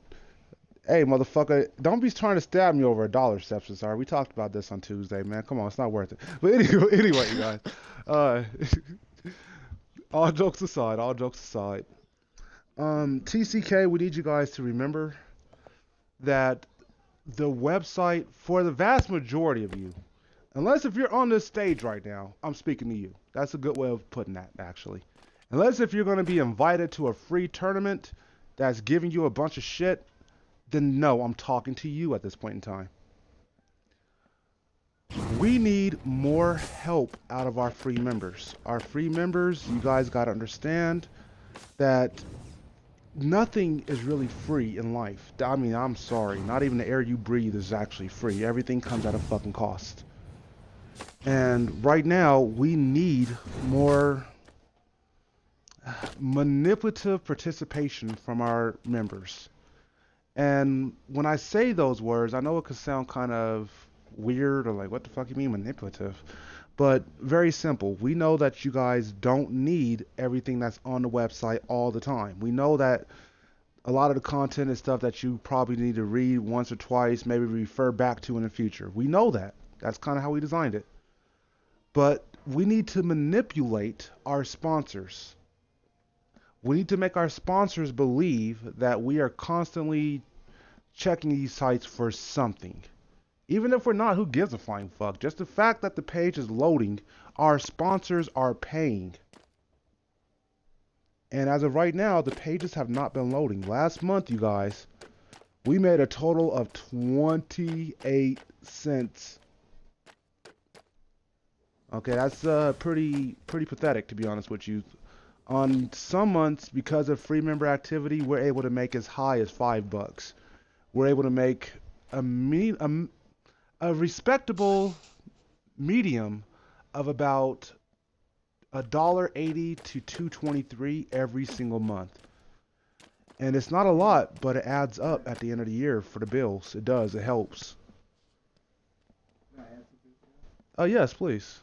Hey, motherfucker, don't be trying to stab me over $1, Sepsis. Sorry, we talked about this on Tuesday, man. Come on, it's not worth it. But anyway, you guys. All jokes aside. TCK, we need you guys to remember that the website, for the vast majority of you, unless if you're on this stage right now, I'm speaking to you. That's a good way of putting that, actually. Unless if you're going to be invited to a free tournament that's giving you a bunch of shit, then no, I'm talking to you at this point in time. We need more help out of our free members. Our free members, you guys got to understand that nothing is really free in life. I mean, I'm sorry. Not even the air you breathe is actually free. Everything comes at a fucking cost. And right now, we need more manipulative participation from our members. And when I say those words, I know it could sound kind of weird or like, what the fuck you mean manipulative? But very simple. We know that you guys don't need everything that's on the website all the time. We know that a lot of the content is stuff that you probably need to read once or twice, maybe refer back to in the future. We know that. That's kind of how we designed it. But we need to manipulate our sponsors. We need to make our sponsors believe that we are constantly checking these sites for something. Even if we're not, who gives a flying fuck? Just the fact that the page is loading, our sponsors are paying. And as of right now, the pages have not been loading. Last month, you guys, we made a total of 28 cents. Okay, that's pretty pathetic, to be honest with you. On some months, because of free member activity, we're able to make as high as $5. We're able to make a respectable medium of about $1.80 to $2.23 every single month. And it's not a lot, but it adds up at the end of the year for the bills. It does. It helps. Yes, please.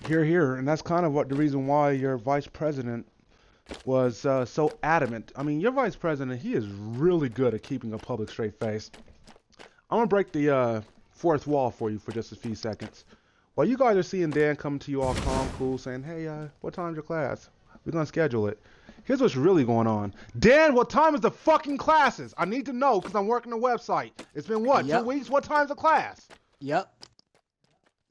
Here, here, and that's kind of what the reason why your vice president was so adamant. I mean, your vice president, he is really good at keeping a public straight face. I'm gonna break the fourth wall for you for just a few seconds. While you guys are seeing Dan coming to you all calm, cool, saying, "Hey, what time's your class? We're gonna schedule it." Here's what's really going on. Dan, what time is the fucking classes? I need to know because I'm working the website. It's been what, Yep. 2 weeks? What time's the class? Yep.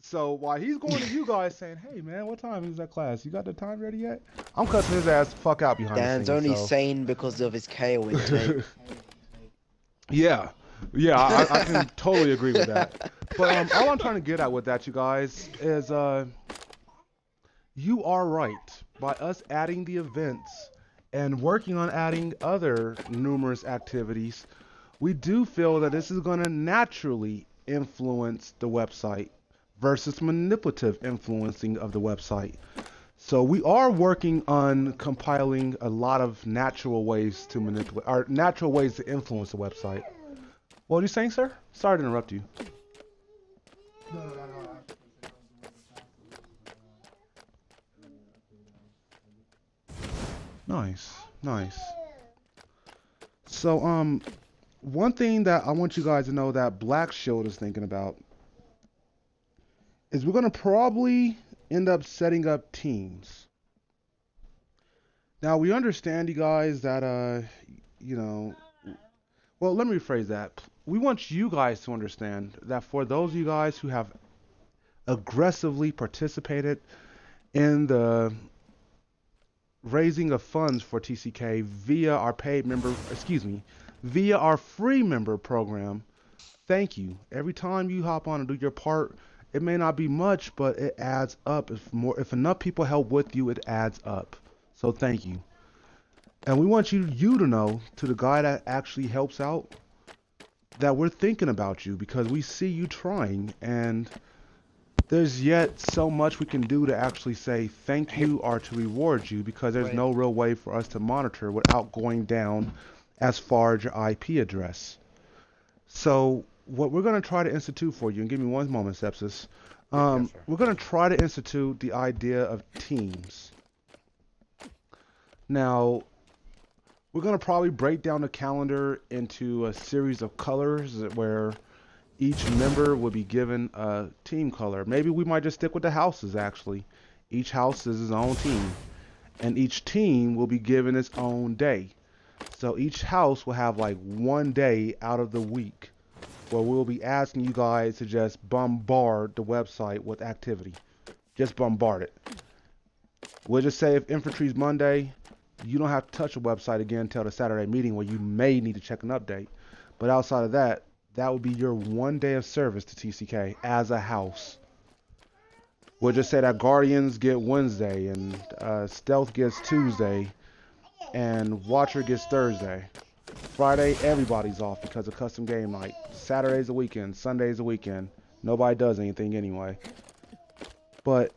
So while he's going to you guys saying, "Hey man, what time is that class? You got the time ready yet?" I'm cussing his ass the fuck out behind Dan's the only scenes. So. sane because of his kale intake. Yeah, I can totally agree with that. But all I'm trying to get at with that, you guys, is you are right. By us adding the events and working on adding other numerous activities, we do feel that this is going to naturally influence the website versus manipulative influencing of the website. So we are working on compiling a lot of natural ways to manipulate, or natural ways to influence the website. What are you saying, sir? Sorry to interrupt you. Nice, nice. So, one thing that I want you guys to know that Black Shield is thinking about is we're gonna probably end up setting up teams. Now we understand, you guys, that you know, well, let me rephrase that. We want you guys to understand that for those of you guys who have aggressively participated in the raising of funds for TCK via our paid member, via our free member program, thank you. Every time you hop on and do your part, it may not be much, but it adds up. If enough people help with you, it adds up. So thank you. And we want you to know, to the guy that actually helps out, that we're thinking about you because we see you trying, and there's yet so much we can do to actually say thank you or to reward you because there's no real way for us to monitor without going down as far as your IP address. So what we're going to try to institute for you, and give me one moment, Sepsis. Yes, sir. We're going to try to institute the idea of teams. Now, we're going to probably break down the calendar into a series of colors where each member will be given a team color. Maybe we might just stick with the houses, actually. Each house is its own team. And each team will be given its own day. So each house will have like one day out of the week where we'll be asking you guys to just bombard the website with activity. Just bombard it. We'll just say if infantry's Monday, you don't have to touch the website again until the Saturday meeting where you may need to check an update. But outside of that, that would be your one day of service to TCK as a house. We'll just say that Guardians get Wednesday and Stealth gets Tuesday and Watcher gets Thursday. Friday, everybody's off because of custom game night. Saturday's a weekend, Sunday's a weekend. Nobody does anything anyway. But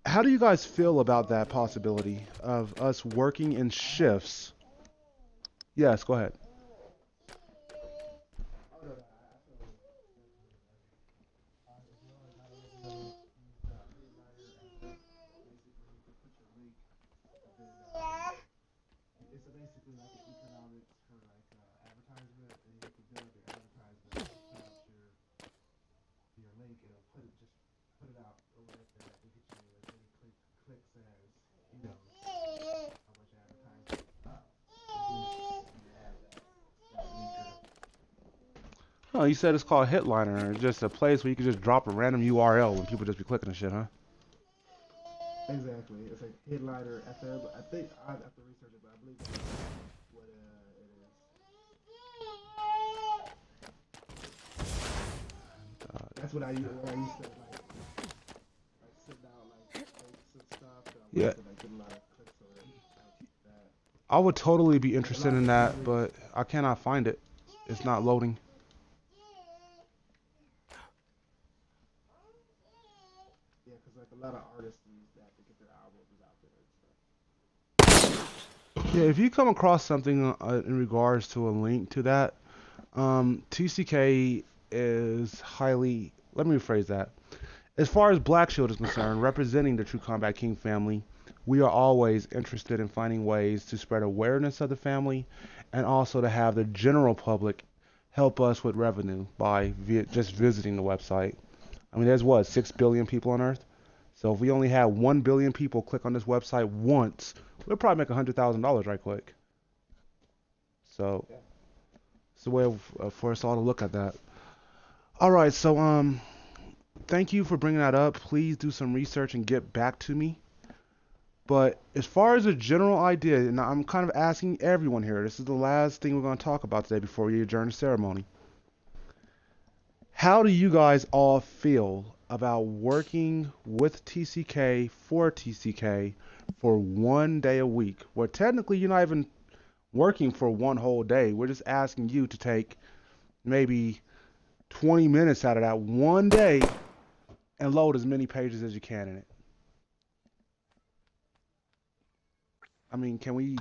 how do you guys feel about that possibility of us working in shifts? Yes, go ahead. Oh, you said it's called Hitliner. It's just a place where you can just drop a random URL and people just be clicking and shit, huh? Exactly. It's like Headliner FM. I think I have to research it, but I believe that's what it is. That's what I use. When I used to like sit down like posts and stuff. And I yeah. Like, get a lot of clicks on it. That. I would totally be interested in that, but I cannot find it. It's not loading. Yeah, because like a lot of artists use that to get their albums out there and stuff. Yeah, if you come across something in regards to a link to that, TCK is highly. Let me rephrase that. As far as Black Shield is concerned, representing the True Combat King family, we are always interested in finding ways to spread awareness of the family and also to have the general public help us with revenue by just visiting the website. I mean, there's what, 6 billion people on Earth? So if we only had 1 billion people click on this website once, we'll probably make $100,000 right quick. So it's a way for us all to look at that. All right, so thank you for bringing that up. Please do some research and get back to me. But as far as a general idea, and I'm kind of asking everyone here, this is the last thing we're going to talk about today before we adjourn the ceremony. How do you guys all feel about working with TCK for TCK for 1 day a week? Where technically you're not even working for one whole day. We're just asking you to take maybe 20 minutes out of that 1 day and load as many pages as you can in it. I mean, can we?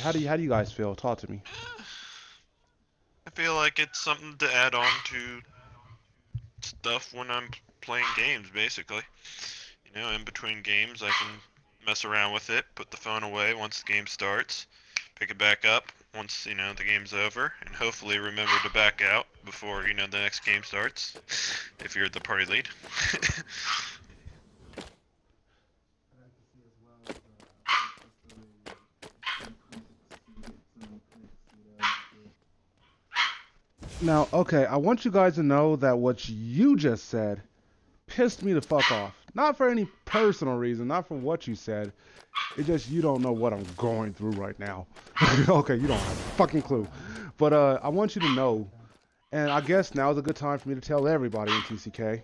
How do you guys feel? Talk to me. I feel like it's something to add on to stuff when I'm playing games, basically. You know, in between games, I can mess around with it, put the phone away once the game starts, pick it back up once, you know, the game's over, and hopefully remember to back out before, you know, the next game starts, if you're the party lead. Now, okay, I want you guys to know that what you just said pissed me the fuck off. Not for any personal reason, not for what you said. It's just you don't know what I'm going through right now. Okay, you don't have a fucking clue. But I want you to know, and I guess now is a good time for me to tell everybody in TCK,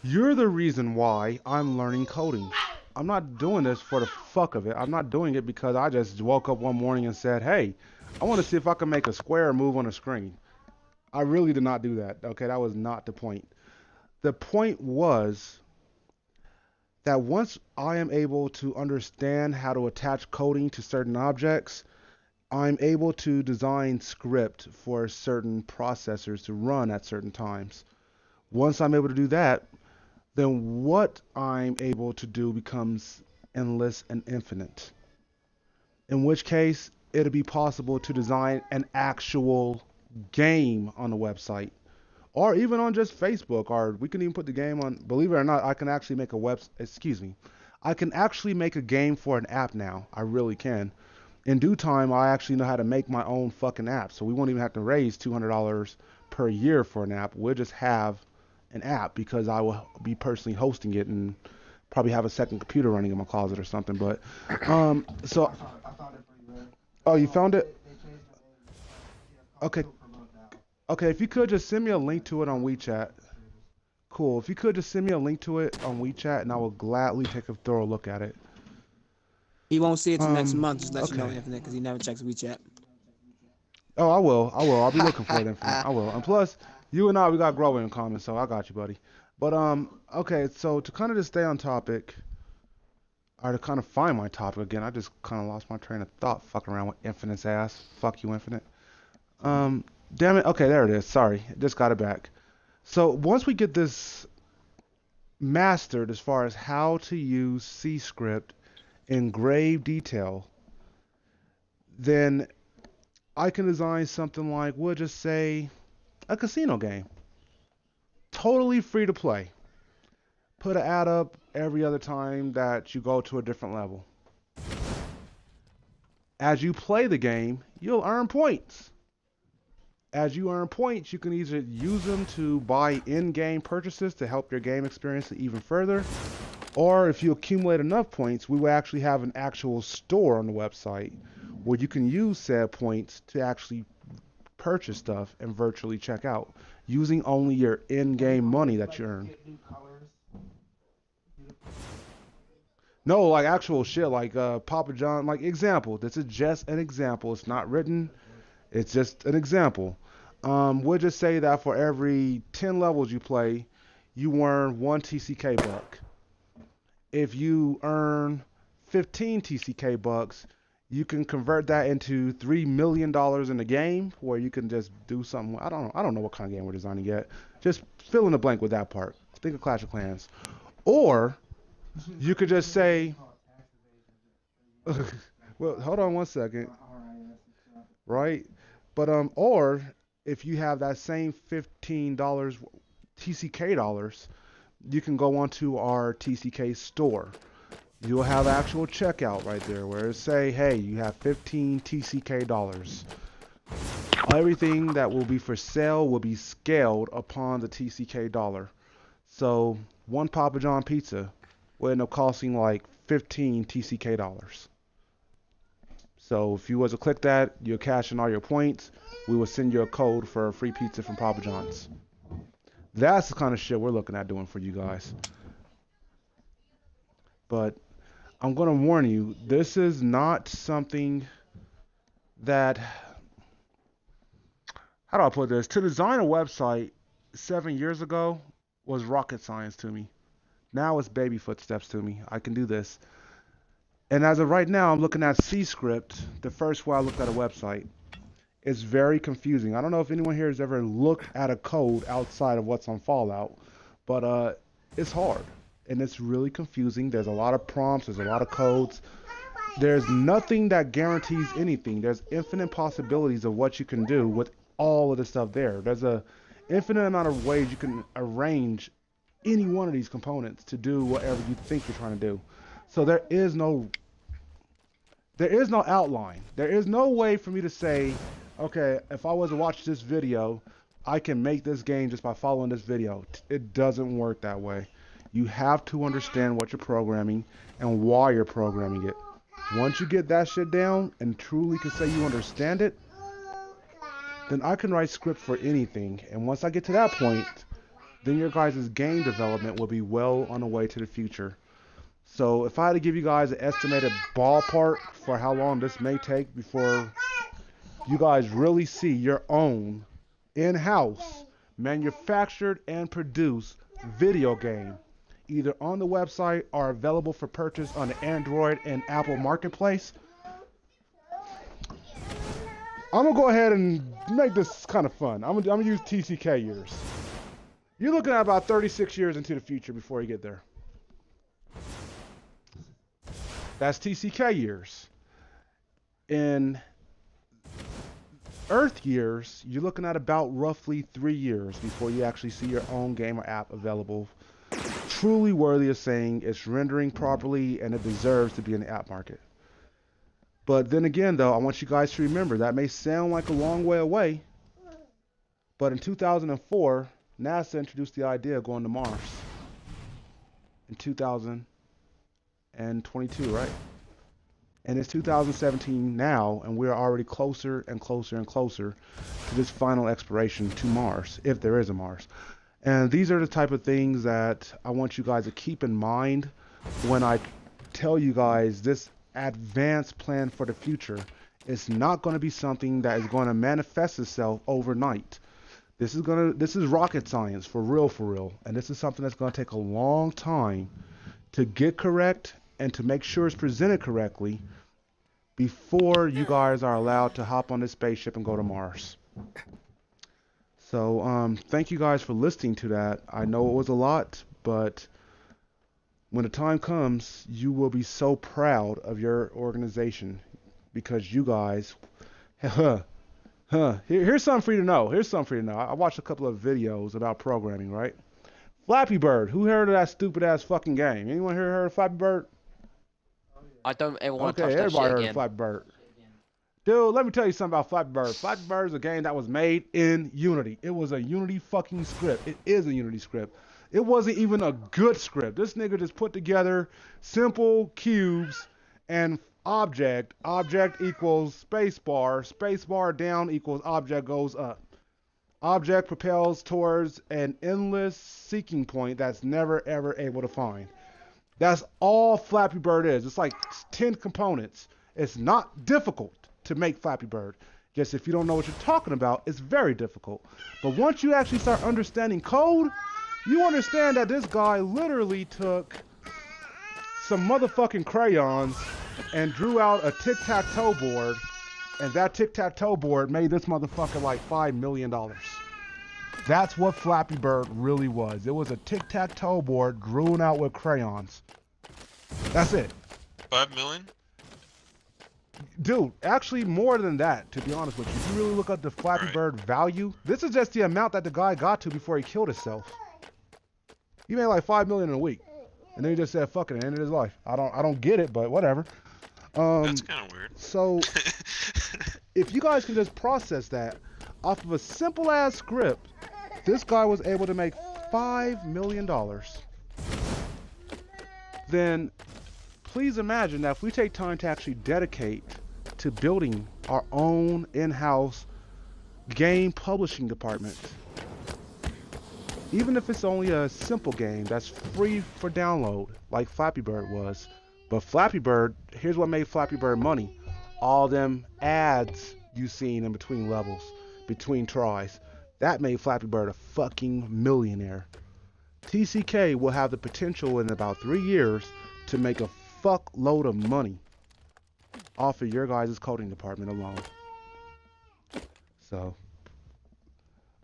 you're the reason why I'm learning coding. I'm not doing this for the fuck of it. I'm not doing it because I just woke up one morning and said, hey, I want to see if I can make a square move on a screen. I really did not do that. Okay, that was not the point. The point was that once I am able to understand how to attach coding to certain objects, I'm able to design script for certain processors to run at certain times. Once I'm able to do that, then what I'm able to do becomes endless and infinite. In which case, it'll be possible to design an actual game on the website or even on just Facebook, or we can even put the game on, believe it or not, I can actually make a I can actually make a game for an app now. I really can. In due time, I actually know how to make my own fucking app. So we won't even have to raise $200 per year for an app. We'll just have an app because I will be personally hosting it and probably have a second computer running in my closet or something. But, so, oh, you found it? Okay. Okay, if you could just send me a link to it on WeChat. Cool. If you could just send me a link to it on WeChat, and I will gladly take a thorough look at it. He won't see it till next month. Just let you know, Okay. Infinite, because he never checks WeChat. Oh, I will. I will. I'll be looking for it, Infinite. I will. And plus, you and I, we got growing in common, so I got you, buddy. But okay. So to kind of just stay on topic, or to kind of find my topic again, I just kind of lost my train of thought, fucking around with Infinite's ass. Fuck you, Infinite. Um, damn it. Okay, there it is. Sorry, just got it back. So once we get this mastered as far as how to use C script in grave detail, then I can design something like, we'll just say, a casino game. Totally free to play. Put an ad up every other time that you go to a different level. As you play the game, you'll earn points. As you earn points, you can either use them to buy in-game purchases to help your game experience even further, or if you accumulate enough points, we will actually have an actual store on the website where you can use said points to actually purchase stuff and virtually check out using only your in-game money that you earn. No, like actual shit, like Papa John, like example. This is just an example. It's not written. It's just an example. We'll just say that for every 10 levels you play, you earn 1 TCK buck. If you earn 15 TCK bucks, you can convert that into $3 million in the game, where you can just do something. I don't know what kind of game we're designing yet. Just fill in the blank with that part. Think of Clash of Clans. Or you could just say, well, hold on one second, right? But or if you have that same $15 TCK dollars, you can go onto our TCK store. You'll have actual checkout right there where it say, hey, you have 15 TCK dollars. Everything that will be for sale will be scaled upon the TCK dollar. So one Papa John pizza will end up costing like 15 TCK dollars. So if you was to click that, you're cashing all your points. We will send you a code for a free pizza from Papa John's. That's the kind of shit we're looking at doing for you guys. But I'm going to warn you, this is not something that, how do I put this? To design a website 7 years ago was rocket science to me. Now it's baby footsteps to me. I can do this. And as of right now, I'm looking at C script, the first way I looked at a website. It's very confusing. I don't know if anyone here has ever looked at a code outside of what's on Fallout, but it's hard. And it's really confusing. There's a lot of prompts, there's a lot of codes. There's nothing that guarantees anything. There's infinite possibilities of what you can do with all of the stuff there. There's a infinite amount of ways you can arrange any one of these components to do whatever you think you're trying to do. So there is no outline. There is no way for me to say, okay, if I was to watch this video, I can make this game just by following this video. It doesn't work that way. You have to understand what you're programming and why you're programming it. Once you get that shit down and truly can say you understand it, then I can write script for anything. And once I get to that point, then your guys' game development will be well on the way to the future. So if I had to give you guys an estimated ballpark for how long this may take before you guys really see your own in-house manufactured and produced video game, either on the website or available for purchase on the Android and Apple Marketplace, I'm gonna go ahead and make this kind of fun. I'm gonna use TCK years. You're looking at about 36 years into the future before you get there. That's TCK years. In Earth years, you're looking at about roughly 3 years before you actually see your own game or app available, truly worthy of saying it's rendering properly and it deserves to be in the app market. But then again, though, I want you guys to remember that may sound like a long way away, but in 2004, NASA introduced the idea of going to Mars. In 2022, right? And it's 2017 now, and we're already closer and closer and closer to this final exploration to Mars, if there is a Mars. And these are the type of things that I want you guys to keep in mind when I tell you guys this advanced plan for the future. It's not going to be something that is going to manifest itself overnight. This is rocket science for real. And this is something that's going to take a long time to get correct and to make sure it's presented correctly before you guys are allowed to hop on this spaceship and go to Mars. So, thank you guys for listening to that. I know it was a lot, but when the time comes, you will be so proud of your organization because you guys, here's something for you to know. Here's something for you to know. I watched a couple of videos about programming, right? Flappy Bird. Who heard of that stupid ass fucking game? Anyone here heard of Flappy Bird? I don't ever want to Okay, touch that everybody shit heard of again. Flappy Bird. Dude, let me tell you something about Flappy Bird. Flappy Bird is a game that was made in Unity. It was a Unity fucking script. It is a Unity script. It wasn't even a good script. This nigga just put together simple cubes and object. Object equals spacebar. Spacebar down equals object goes up. Object propels towards an endless seeking point that's never ever able to find. That's all Flappy Bird is. It's like 10 components. It's not difficult to make Flappy Bird. Just if you don't know what you're talking about, it's very difficult. But once you actually start understanding code, you understand that this guy literally took some motherfucking crayons and drew out a tic-tac-toe board, and that tic-tac-toe board made this motherfucker like $5 million. That's what Flappy Bird really was. It was a tic-tac-toe board drawn out with crayons. That's it. 5 million? Dude, actually more than that, to be honest with you. If you really look at the Flappy Right. Bird value, this is just the amount that the guy got to before he killed himself. He made like 5 million in a week. And then he just said, fuck it, and ended his life. I don't get it, but whatever. That's kind of weird. So if you guys can just process that off of a simple ass script, this guy was able to make $5 million. Then please imagine that if we take time to actually dedicate to building our own in-house game publishing department, even if it's only a simple game that's free for download like Flappy Bird was. But Flappy Bird, here's what made Flappy Bird money. All them ads you seen in between levels, between tries. That made Flappy Bird a fucking millionaire. TCK will have the potential in about 3 years to make a fuckload of money off of your guys' coding department alone. So,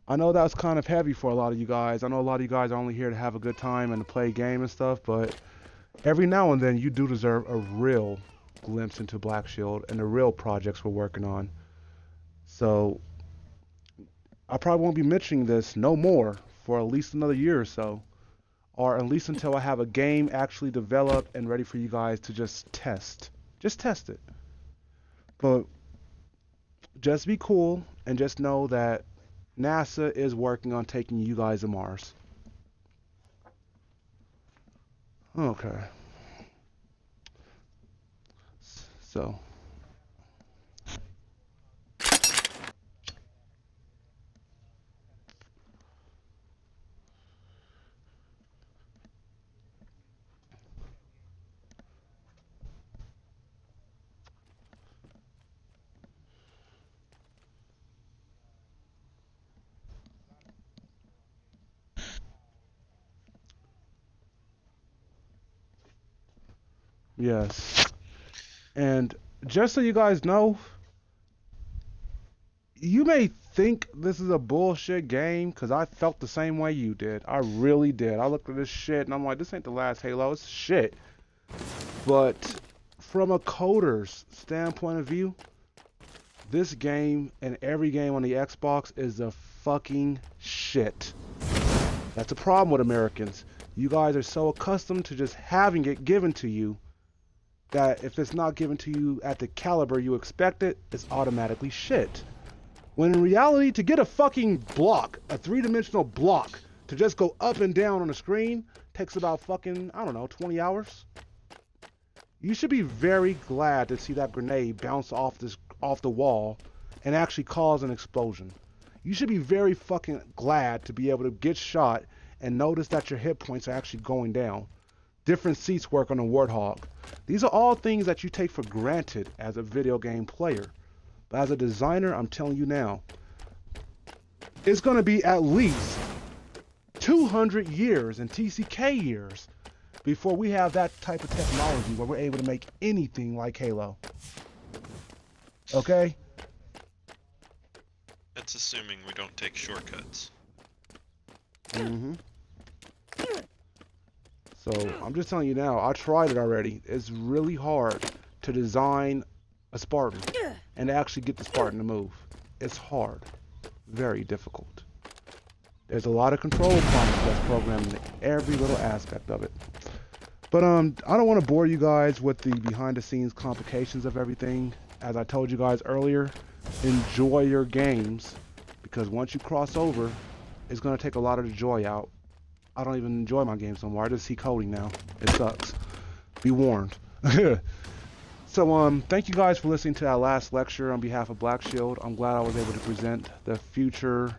I know that was kind of heavy for a lot of you guys. I know a lot of you guys are only here to have a good time and to play a game and stuff, but every now and then you do deserve a real glimpse into Black Shield and the real projects we're working on. So, I probably won't be mentioning this no more for at least another year or so, or at least until I have a game actually developed and ready for you guys to just test. Just test it. But just be cool and just know that NASA is working on taking you guys to Mars. Okay. So. Yes. And just so you guys know, you may think this is a bullshit game because I felt the same way you did. I really did. I looked at this shit and I'm like, this ain't the last Halo. It's shit. But from a coder's standpoint of view, this game and every game on the Xbox is a fucking shit. That's a problem with Americans. You guys are so accustomed to just having it given to you that if it's not given to you at the caliber you expect it, it's automatically shit. When in reality, to get a fucking block, a three-dimensional block, to just go up and down on a screen, takes about fucking, I don't know, 20 hours. You should be very glad to see that grenade bounce off the wall and actually cause an explosion. You should be very fucking glad to be able to get shot and notice that your hit points are actually going down. Different seats work on a Warthog. These are all things that you take for granted as a video game player. But as a designer, I'm telling you now, it's going to be at least 200 years in TCK years before we have that type of technology where we're able to make anything like Halo. Okay? That's assuming we don't take shortcuts. Mm-hmm. So I'm just telling you now, I tried it already. It's really hard to design a Spartan and actually get the Spartan to move. It's hard. Very difficult. There's a lot of control problems that's programmed in every little aspect of it. But I don't want to bore you guys with the behind the scenes complications of everything. As I told you guys earlier, enjoy your games, because once you cross over, it's going to take a lot of the joy out. I don't even enjoy my games no more. I just see coding now. It sucks. Be warned. So thank you guys for listening to that last lecture on behalf of Black Shield. I'm glad I was able to present the future,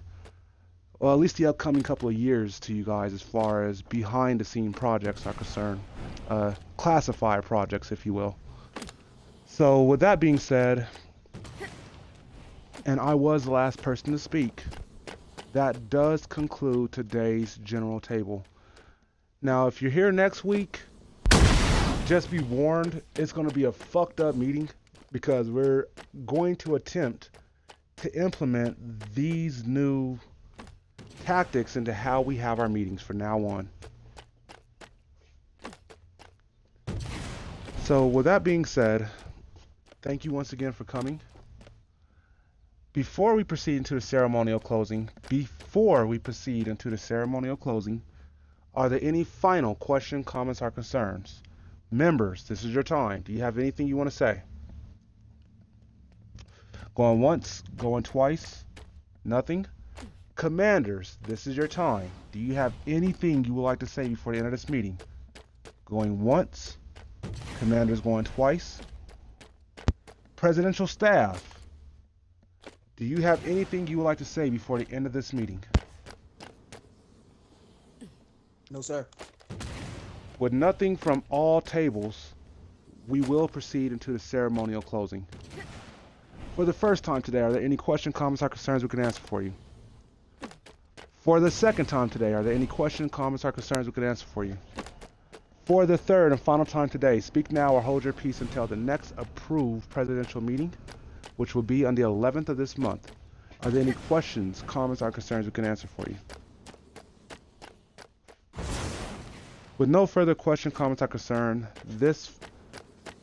well, at least the upcoming couple of years to you guys as far as behind the scene projects are concerned. Classified projects, if you will. So with that being said, and I was the last person to speak, that does conclude today's general table. Now, if you're here next week, just be warned, it's going to be a fucked up meeting, because we're going to attempt to implement these new tactics into how we have our meetings from now on. So with that being said, thank you once again for coming. Before we proceed into the ceremonial closing, are there any final questions, comments, or concerns? Members, this is your time. Do you have anything you want to say? Going once, going twice, nothing? Commanders, this is your time. Do you have anything you would like to say before the end of this meeting? Going once, commanders going twice. Presidential staff, do you have anything you would like to say before the end of this meeting? No, sir. With nothing from all tables, we will proceed into the ceremonial closing. For the first time today, are there any questions, comments, or concerns we can answer for you? For the second time today, are there any questions, comments, or concerns we can answer for you? For the third and final time today, speak now or hold your peace until the next approved presidential meeting, which will be on the 11th of this month. Are there any questions, comments, or concerns we can answer for you? With no further question, comments, or concern, this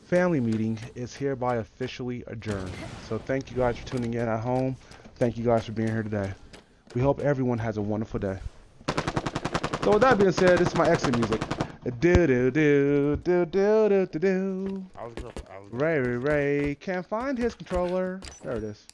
family meeting is hereby officially adjourned. So thank you guys for tuning in at home. Thank you guys for being here today. We hope everyone has a wonderful day. So with that being said, this is my exit music. Do do do do do do do do. Ray can't find his controller. There it is.